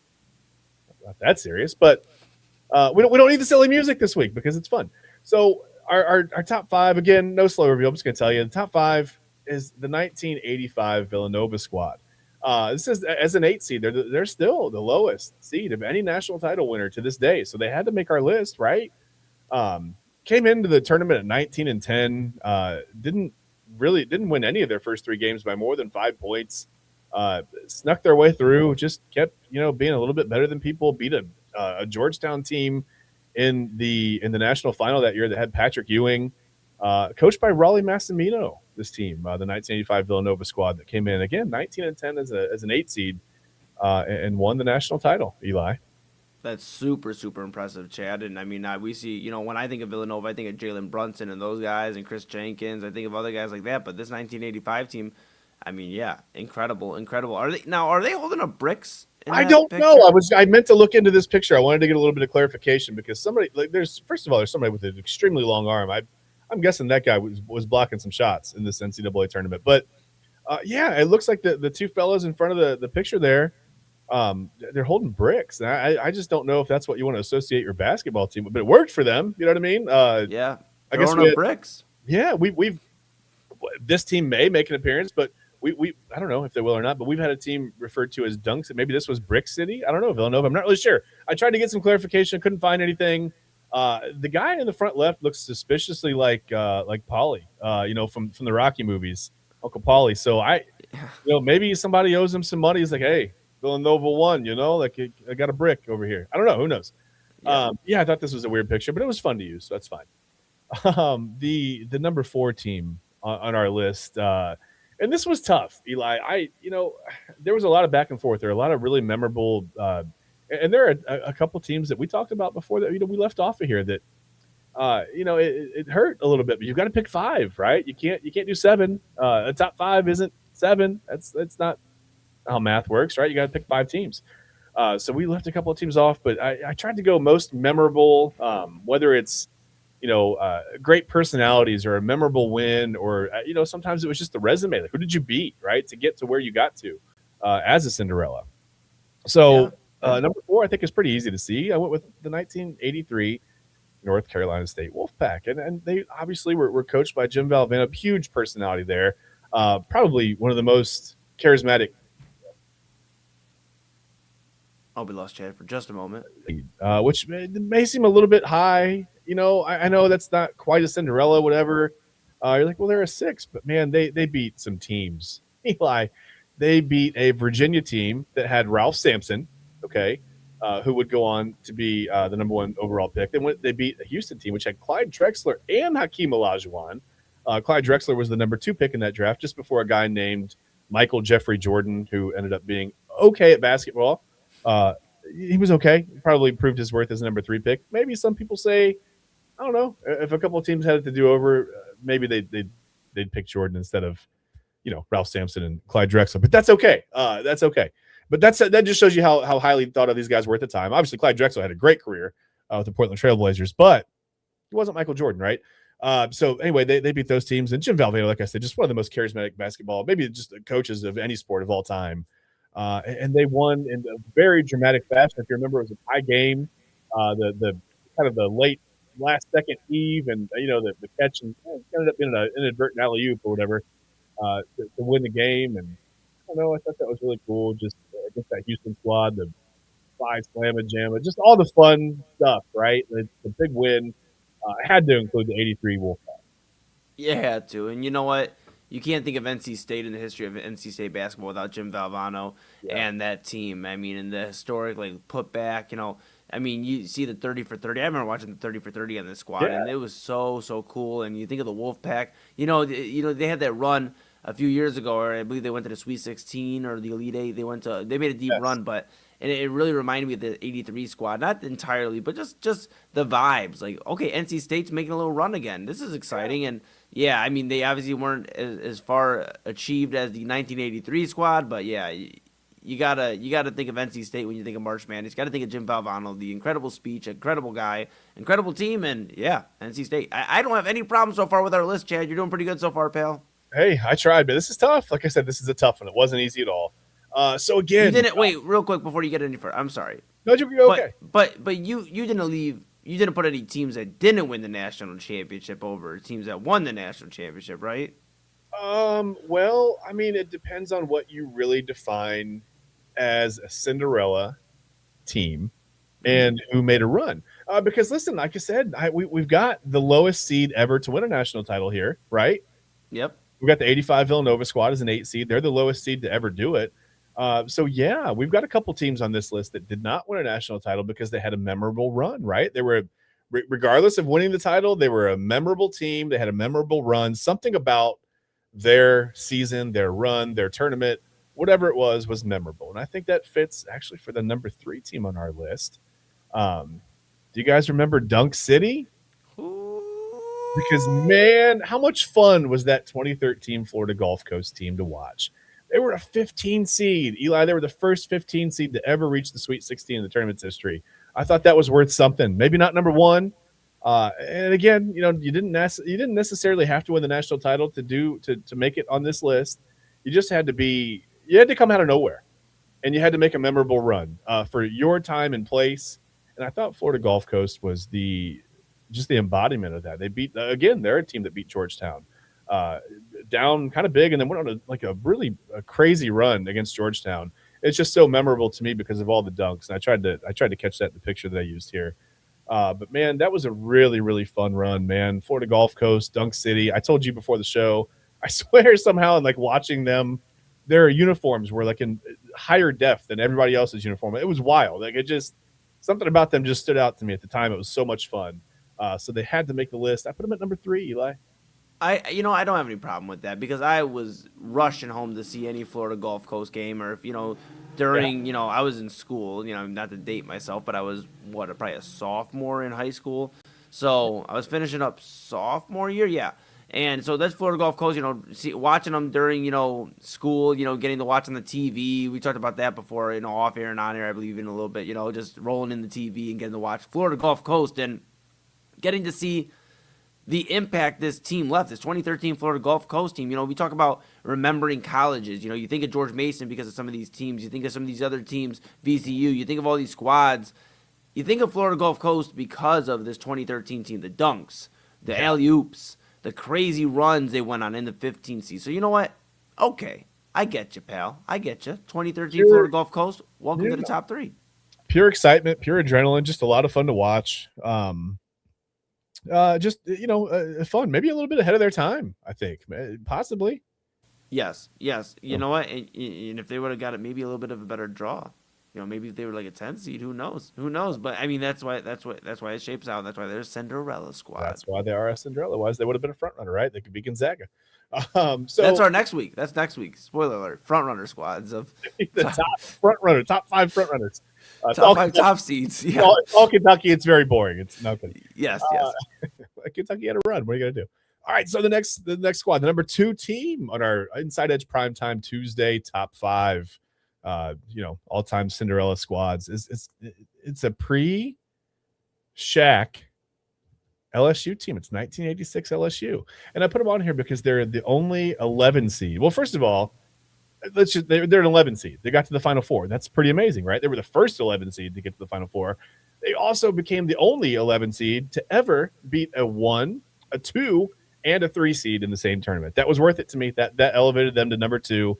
that serious. But we don't need the silly music this week because it's fun. So our top 5, again, no slow review. I'm just going to tell you. The top 5 is the 1985 Villanova squad. This is as an 8 seed. They're still the lowest seed of any national title winner to this day. So they had to make our list, right? Came into the tournament at 19-10. Didn't win any of their first 3 games by more than 5 points. Snuck their way through. Just kept being a little bit better than people. Beat a Georgetown team in the national final that year that had Patrick Ewing, coached by Raleigh Massimino. This team, the 1985 Villanova squad that came in again 19-10 as an 8 seed, and won the national title. Eli, that's super impressive, Chad. And I mean, we see, when I think of Villanova, I think of Jalen Brunson and those guys, and Chris Jenkins. I think of other guys like that. But this 1985 team, I mean, yeah, incredible. Are they holding up bricks? I don't know. I meant to look into this picture. I wanted to get a little bit of clarification, because there's somebody with an extremely long arm. I'm guessing that guy was blocking some shots in this NCAA tournament. But, it looks like the 2 fellows in front of the picture there, they're holding bricks. And I just don't know if that's what you want to associate your basketball team with. But it worked for them. You know what I mean? Yeah. I guess bricks. Yeah, this team may make an appearance, but we I don't know if they will or not. But we've had a team referred to as Dunks. Maybe this was Brick City. I don't know, Villanova. I'm not really sure. I tried to get some clarification. Couldn't find anything. The guy in the front left looks suspiciously like Paulie, from the Rocky movies, Uncle Paulie. So maybe somebody owes him some money. He's like, hey, Villanova won, I got a brick over here. I don't know. Who knows? Yeah. I thought this was a weird picture, but it was fun to use. So that's fine. The number 4 team on our list, and this was tough, Eli. There was a lot of back and forth. There are a lot of really memorable, and there are a couple teams that we talked about before that we left off of here that it hurt a little bit. But you've got to pick 5, right? You can't do 7. A top 5 isn't 7. That's not how math works, right? You got to pick 5 teams. So we left a couple of teams off, but I tried to go most memorable, whether it's great personalities or a memorable win, or sometimes it was just the resume. Like, who did you beat, right, to get to where you got to as a Cinderella? So Number 4, I think, is pretty easy to see. I went with the 1983 North Carolina State Wolfpack, and they obviously were coached by Jim Valvano, huge personality there, probably one of the most charismatic. Oh, we lost Chad for just a moment. Which may seem a little bit high. I know that's not quite a Cinderella, whatever. You're like, well, they're a 6, but man, they beat some teams. Eli, they beat a Virginia team that had Ralph Sampson, okay, who would go on to be the number 1 overall pick. They beat a Houston team which had Clyde Drexler and Hakeem Olajuwon. Clyde Drexler was the number 2 pick in that draft, just before a guy named Michael Jeffrey Jordan, who ended up being okay at basketball. He was okay. Probably proved his worth as a number 3 pick. Maybe some people say, I don't know, if a couple of teams had it to do over, maybe they'd pick Jordan instead of Ralph Sampson and Clyde Drexler. But that's okay. That's okay. But that just shows you how highly thought of these guys were at the time. Obviously, Clyde Drexler had a great career with the Portland Trailblazers, but he wasn't Michael Jordan, right? So anyway, they beat those teams, and Jim Valvano, like I said, just one of the most charismatic basketball, maybe just the coaches of any sport of all time. And they won in a very dramatic fashion. If you remember, it was a tie game. The kind of the late last second eve, and the catch, and it ended up being an inadvertent alley oop or whatever to win the game. And I don't know, I thought that was really cool. Just against that Houston squad, the 5 slamma jamma, just all the fun stuff, right? The big win. I had to include the '83 Wolfpack. Yeah, had to. And you know what? You can't think of NC State in the history of NC State basketball without Jim Valvano and that team. I mean, in the historic put back, I mean, you see the 30 for 30. I remember watching the 30 for 30 on this squad, and it was so cool. And you think of the Wolfpack, they had that run a few years ago, or I believe they went to the Sweet 16 or the Elite 8. They made a deep run, but it really reminded me of the '83 squad, not entirely, but just the vibes. Like, okay, NC State's making a little run again. This is exciting, and yeah, I mean, they obviously weren't as far achieved as the 1983 squad, but yeah. You gotta think of NC State when you think of March Madness. You gotta think of Jim Valvano, the incredible speech, incredible guy, incredible team, and yeah, NC State. I don't have any problem so far with our list, Chad. You're doing pretty good so far, pal. Hey, I tried, but this is tough. Like I said, this is a tough one. It wasn't easy at all. So again, you didn't wait real quick before you get any further. I'm sorry. No, you're okay. But you didn't leave. You didn't put any teams that didn't win the national championship over teams that won the national championship, right? Well, I mean, it depends on what you really define as a Cinderella team and who made a run. Because listen, like I said, we've got the lowest seed ever to win a national title here, right? Yep. We've got the 85 Villanova squad as an 8 seed. They're the lowest seed to ever do it. So yeah, we've got a couple teams on this list that did not win a national title because they had a memorable run, right? They were, regardless of winning the title, they were a memorable team. They had a memorable run. Something about their season, their run, their tournament, whatever it was memorable. And I think that fits actually for the number 3 team on our list. Do you guys remember Dunk City? Because, man, how much fun was that 2013 Florida Gulf Coast team to watch? They were a 15 seed. Eli, they were the first 15 seed to ever reach the Sweet 16 in the tournament's history. I thought that was worth something. Maybe not number 1. And again, you didn't necessarily have to win the national title to make it on this list. You just had to come out of nowhere, and you had to make a memorable run for your time and place. And I thought Florida Gulf Coast was just the embodiment of that. They beat, again, they're a team that beat Georgetown down kind of big, and then went on a really crazy run against Georgetown. It's just so memorable to me because of all the dunks. And I tried to catch that in the picture that I used here. But man, that was a really, really fun run, man. Florida Gulf Coast, Dunk City. I told you before the show, I swear somehow in watching them, their uniforms were in higher def than everybody else's uniform. It was wild. Something about them just stood out to me at the time. It was so much fun. So they had to make the list. I put them at number 3, Eli. I don't have any problem with that because I was rushing home to see any Florida Gulf Coast game, or if during I was in school, not to date myself, but I was probably a sophomore in high school, so I was finishing up sophomore year, yeah. And so that's Florida Gulf Coast, watching them during, school, getting to watch on the TV. We talked about that before, off air and on air, I believe, in a little bit, just rolling in the TV and getting to watch Florida Gulf Coast and getting to see the impact this team left, this 2013 Florida Gulf Coast team. We talk about remembering colleges. You think of George Mason because of some of these teams. You think of some of these other teams, VCU. You think of all these squads. You think of Florida Gulf Coast because of this 2013 team, the dunks, the alley-oops, the crazy runs they went on in the 15 seed. So you know what? Okay, I get you, pal. I get you. 2013 Florida Gulf Coast, welcome to the top 3. Pure excitement, pure adrenaline, just a lot of fun to watch. Just fun, maybe a little bit ahead of their time, I think, possibly. Yes. You know what? And if they would have got it, maybe a little bit of a better draw. Maybe if they were like a 10 seed, who knows? But I mean, that's why it shapes out. That's why they're Cinderella squad. That's why they are a Cinderella. Otherwise, they would have been a front runner, right? They could be Gonzaga. So that's our next week. That's next week. Spoiler alert: front runner squads of the top 5 front runners, top 5 top seeds. Yeah, it's all Kentucky. It's very boring. It's nothing. Yes. Kentucky had a run. What are you gonna do? All right. So the next squad, the number 2 team on our Inside Edge Primetime Tuesday top 5. All-time Cinderella squads. It's a pre-Shaq LSU team. It's 1986 LSU, and I put them on here because they're the only 11 seed. Well, first of all, they're an 11 seed. They got to the Final Four. That's pretty amazing, right? They were the first 11 seed to get to the Final Four. They also became the only 11 seed to ever beat a 1, a 2, and a 3 seed in the same tournament. That was worth it to me. That elevated them to number 2.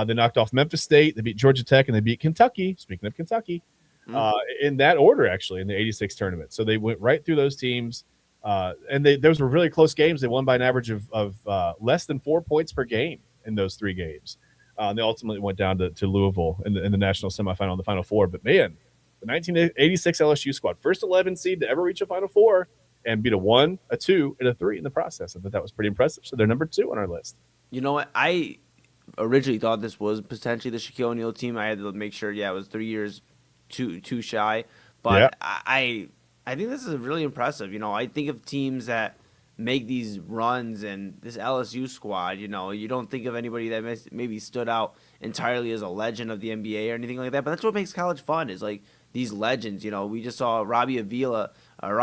They knocked off Memphis State, they beat Georgia Tech, and they beat Kentucky. Speaking of Kentucky, in that order, actually, in the 86 tournament. So they went right through those teams, and those were really close games. They won by an average of less than 4 points per game in those 3 games. They ultimately went down to Louisville in the national semifinal and the Final Four. But, man, the 1986 LSU squad, first 11 seed to ever reach a Final Four and beat a 1, a 2, and a 3 in the process. I thought that was pretty impressive. So they're number 2 on our list. You know what? I originally thought this was potentially the Shaquille O'Neal team. I had to make sure, it was 3 years too shy. But I think this is really impressive. I think of teams that make these runs, and this LSU squad, you don't think of anybody that maybe stood out entirely as a legend of the NBA or anything like that. But that's what makes college fun, is like these legends. We just saw Robbie Avila of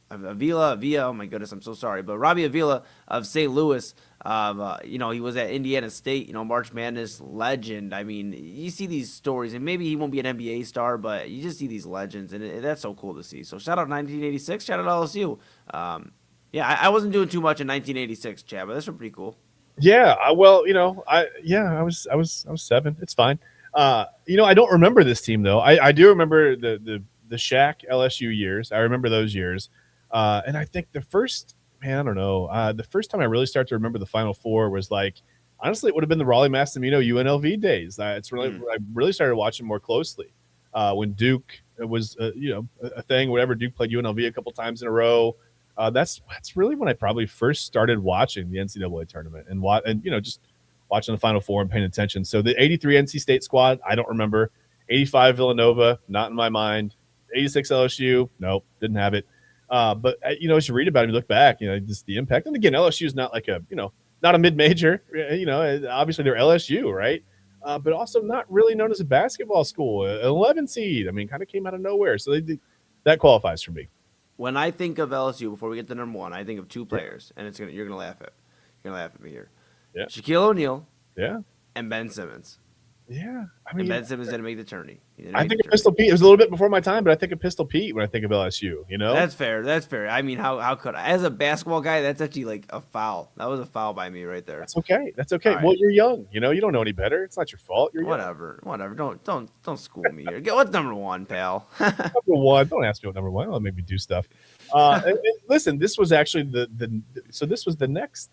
Avila. Oh my goodness, I'm so sorry. But Robbie Avila of St. Louis, he was at Indiana State, March Madness legend. I mean, you see these stories, and maybe he won't be an NBA star, but you just see these legends, and that's so cool to see. So shout out 1986, shout out LSU. I wasn't doing too much in 1986, Chad, but that's pretty cool. Yeah, I was 7. It's fine. I don't remember this team though. I do remember the Shaq LSU years. I remember those years. And I think the first time I really started to remember the Final Four was honestly, it would have been the Raleigh Massimino UNLV days. It's really when I really started watching more closely when Duke was a thing. Whatever, Duke played UNLV a couple times in a row. That's really when I probably first started watching the NCAA tournament and just watching the Final Four and paying attention. So the 83 NC State squad, I don't remember. 85 Villanova, not in my mind. 86 LSU, nope, didn't have it. But as you read about it, you look back, just the impact. And again, LSU is not like not a mid-major. Obviously they're LSU, right? But also not really known as a basketball school. 11 seed, kind of came out of nowhere. So that qualifies for me. When I think of LSU, before we get to number 1, I think of 2 players, and you're gonna laugh at me here. Yeah. Shaquille O'Neal. Yeah. And Ben Simmons. Yeah, and Ben Simmons didn't make the tourney. I think of Pistol Pete. It was a little bit before my time, but I think of Pistol Pete when I think of LSU. That's fair. How could I? As a basketball guy, that's actually like a foul. That was a foul by me right there. That's okay. Right. Well, you're young. You don't know any better. It's not your fault. You're whatever. Don't school me here. What's number 1, pal? Number 1. Don't ask me what number 1. I'll make me do stuff. And listen, this was actually this was the next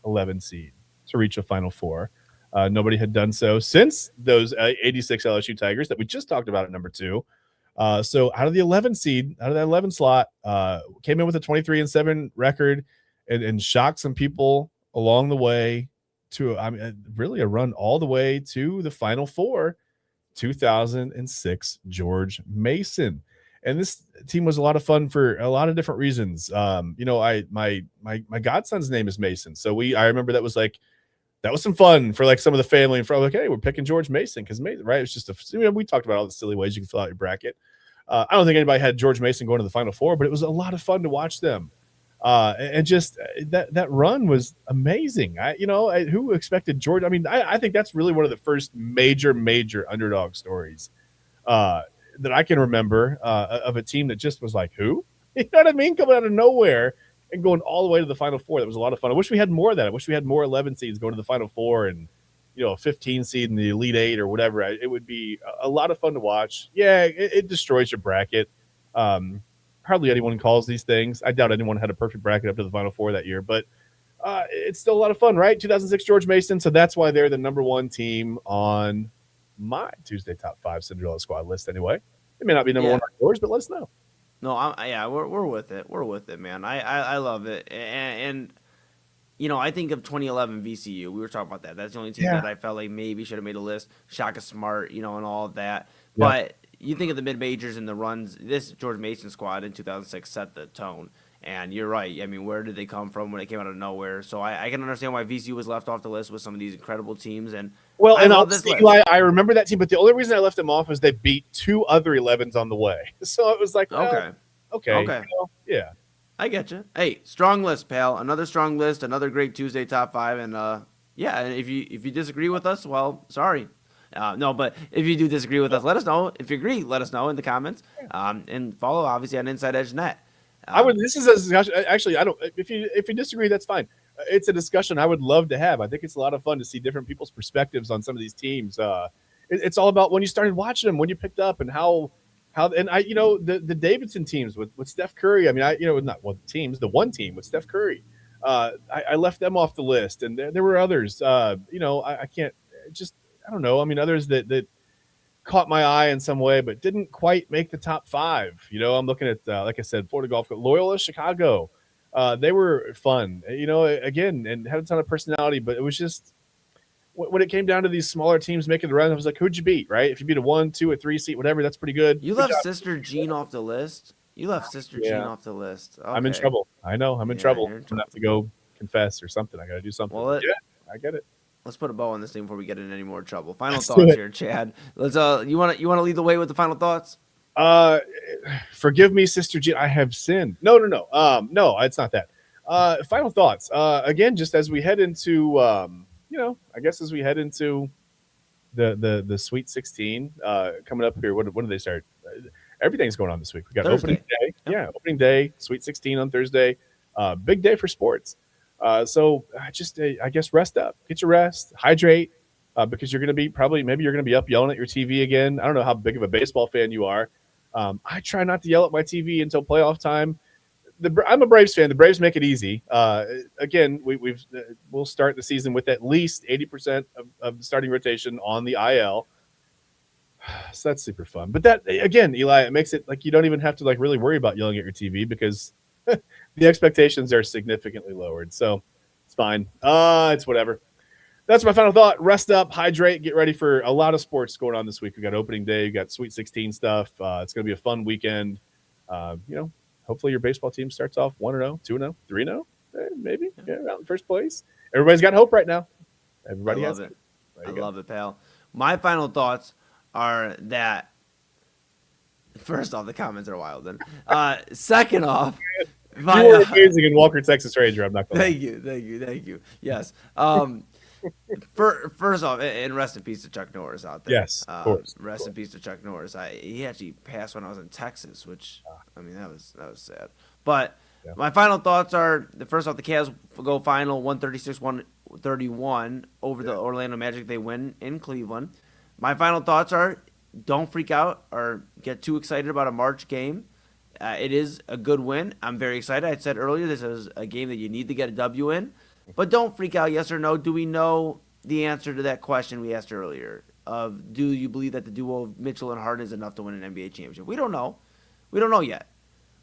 11 seed to reach a Final Four. Nobody had done so since those 86 LSU Tigers that we just talked about at number 2. So out of the 11 seed, out of that 11 slot, came in with a 23-7 record and shocked some people along the way to really a run all the way to the Final Four. 2006 George Mason. And this team was a lot of fun for a lot of different reasons. My godson's name is Mason, so I remember that was some fun for some of the family and friends. Hey, we're picking George Mason because Mason, right? It's just we talked about all the silly ways you can fill out your bracket. I don't think anybody had George Mason going to the Final Four, but it was a lot of fun to watch them And just that run was amazing. Who expected Georgia? I mean, I think that's really one of the first major underdog stories that I can remember of a team that just was like, who? You know what I mean? Coming out of nowhere and going all the way to the Final Four. That was a lot of fun. I wish we had more of that. I wish we had more 11 seeds going to the Final Four and, a 15 seed in the Elite Eight or whatever. It would be a lot of fun to watch. Yeah, it destroys your bracket. Hardly anyone calls these things. I doubt anyone had a perfect bracket up to the Final Four that year, but it's still a lot of fun, right? 2006 George Mason, so that's why they're the number one team on my Tuesday Top 5 Cinderella Squad list anyway. It may not be number one on yours, but let us know. No, we're with it. We're with it, man. I love it. And I think of 2011 VCU. We were talking about that. That's the only team that I felt like maybe should have made a list. Shaka Smart, and all of that. Yeah. But you think of the mid-majors and the runs. This George Mason squad in 2006 set the tone. And you're right. I mean, where did they come from when they came out of nowhere? So I can understand why VCU was left off the list with some of these incredible teams. And Eli, I remember that team, but the only reason I left them off was they beat two other 11s on the way. So it was like, okay. Yeah. I get you. Hey, strong list, pal. Another strong list. Another great Tuesday Top 5. And if you disagree with us, well, sorry. No, but if you do disagree with us, let us know. If you agree, let us know in the comments. And follow obviously on Inside Edge Net. This is a discussion. Actually, I don't. If you disagree, that's fine. It's a discussion I would love to have. I think it's a lot of fun to see different people's perspectives on some of these teams. It's all about when you started watching them, when you picked up, and how the Davidson teams with Steph Curry. I mean, not one teams, the one team with Steph Curry. I left them off the list, and there were others. I can't just. I don't know. I mean, others that caught my eye in some way, but didn't quite make the top 5. I'm looking at, like I said, Florida Gulf, Loyola, Chicago. They were fun, again, and had a ton of personality, but it was just when it came down to these smaller teams making the run, I was like, who'd you beat, right? If you beat a 1, 2, or 3 seat, whatever, that's pretty good. You left Sister Jean off the list. Jean off the list. Okay. I'm in trouble. I know. I'm in trouble. I'm going to have to go confess or something. I got to do something. Well, I get it. Let's put a bow on this thing before we get in any more trouble. Final thoughts here, Chad. Let's you want to lead the way with the final thoughts? Forgive me, Sister Jean. I have sinned. No. No, it's not that. Final thoughts. Again, just as we head into, I guess as we head into the Sweet 16 coming up here. When do they start? Everything's going on this week. We got Thursday. opening day. Yeah, opening day. Sweet 16 on Thursday. Big day for sports. So I guess rest up, get your rest, hydrate, because you're going to be maybe you're going to be up yelling at your TV again. I don't know how big of a baseball fan you are. I try not to yell at my TV until playoff time. I'm a Braves fan. The Braves make it easy. Again, we'll start the season with at least 80% of the starting rotation on the IL. So that's super fun. But that, again, Eli, it makes it like you don't even have to really worry about yelling at your TV because the expectations are significantly lowered. So it's fine. It's whatever. That's my final thought. Rest up, hydrate, get ready for a lot of sports going on this week. We got opening day, we got Sweet 16 stuff. It's going to be a fun weekend. Hopefully your baseball team starts off 1-0, 2-0, 3-0, maybe around in first place. Everybody's got hope right now. Everybody has it. I love it, pal. My final thoughts are that, first off, the comments are wild. Then, second off, you were amazing in Walker, Texas Ranger. I'm not going. Thank you. Yes. First off, and rest in peace to Chuck Norris out there. Yes, of course. Rest in peace to Chuck Norris. He actually passed when I was in Texas, which that was sad. But my final thoughts are: first off, the Cavs go final 136-131 over the Orlando Magic. They win in Cleveland. My final thoughts are: don't freak out or get too excited about a March game. It is a good win. I'm very excited. I said earlier this is a game that you need to get a W in. But don't freak out, yes or no. Do we know the answer to that question we asked earlier of do you believe that the duo of Mitchell and Harden is enough to win an NBA championship? We don't know. We don't know yet.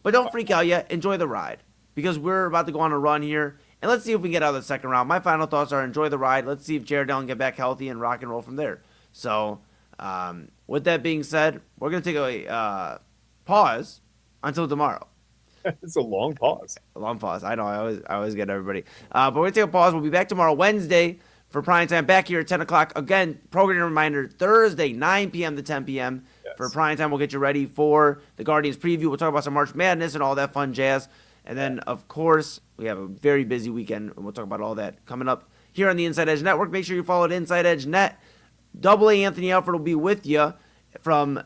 But don't freak out yet. Enjoy the ride because we're about to go on a run here. And let's see if we can get out of the second round. My final thoughts are enjoy the ride. Let's see if Jared Allen get back healthy and rock and roll from there. So with that being said, we're going to take a pause until tomorrow. It's a long pause. A long pause. I know. I always get everybody. But we're going to take a pause. We'll be back tomorrow, Wednesday, for prime time. Back here at 10 o'clock. Again, program reminder, Thursday, 9 p.m. to 10 p.m. For prime time. We'll get you ready for the Guardians preview. We'll talk about some March Madness and all that fun jazz. And then, of course, we have a very busy weekend, and we'll talk about all that coming up here on the Inside Edge Network. Make sure you follow Inside Edge Net. Double A Anthony Alford will be with you from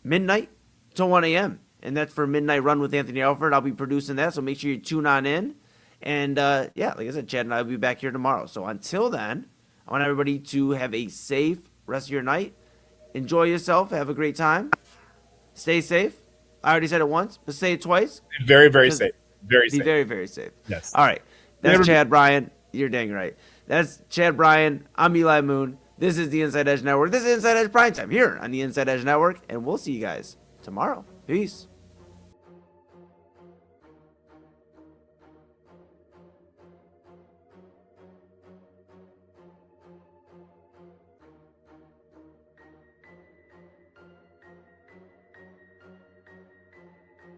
midnight to 1 a.m. And that's for Midnight Run with Anthony Alford. I'll be producing that, so make sure you tune on in. And, yeah, like I said, Chad and I will be back here tomorrow. So until then, I want everybody to have a safe rest of your night. Enjoy yourself. Have a great time. Stay safe. I already said it once, but say it twice. Very, very safe. Very Be safe. very, very safe. Yes. All right. That's Chad Bryan. You're dang right. That's Chad Bryan. I'm Eli Moon. This is the Inside Edge Network. This is Inside Edge Primetime here on the Inside Edge Network, and we'll see you guys tomorrow. Peace.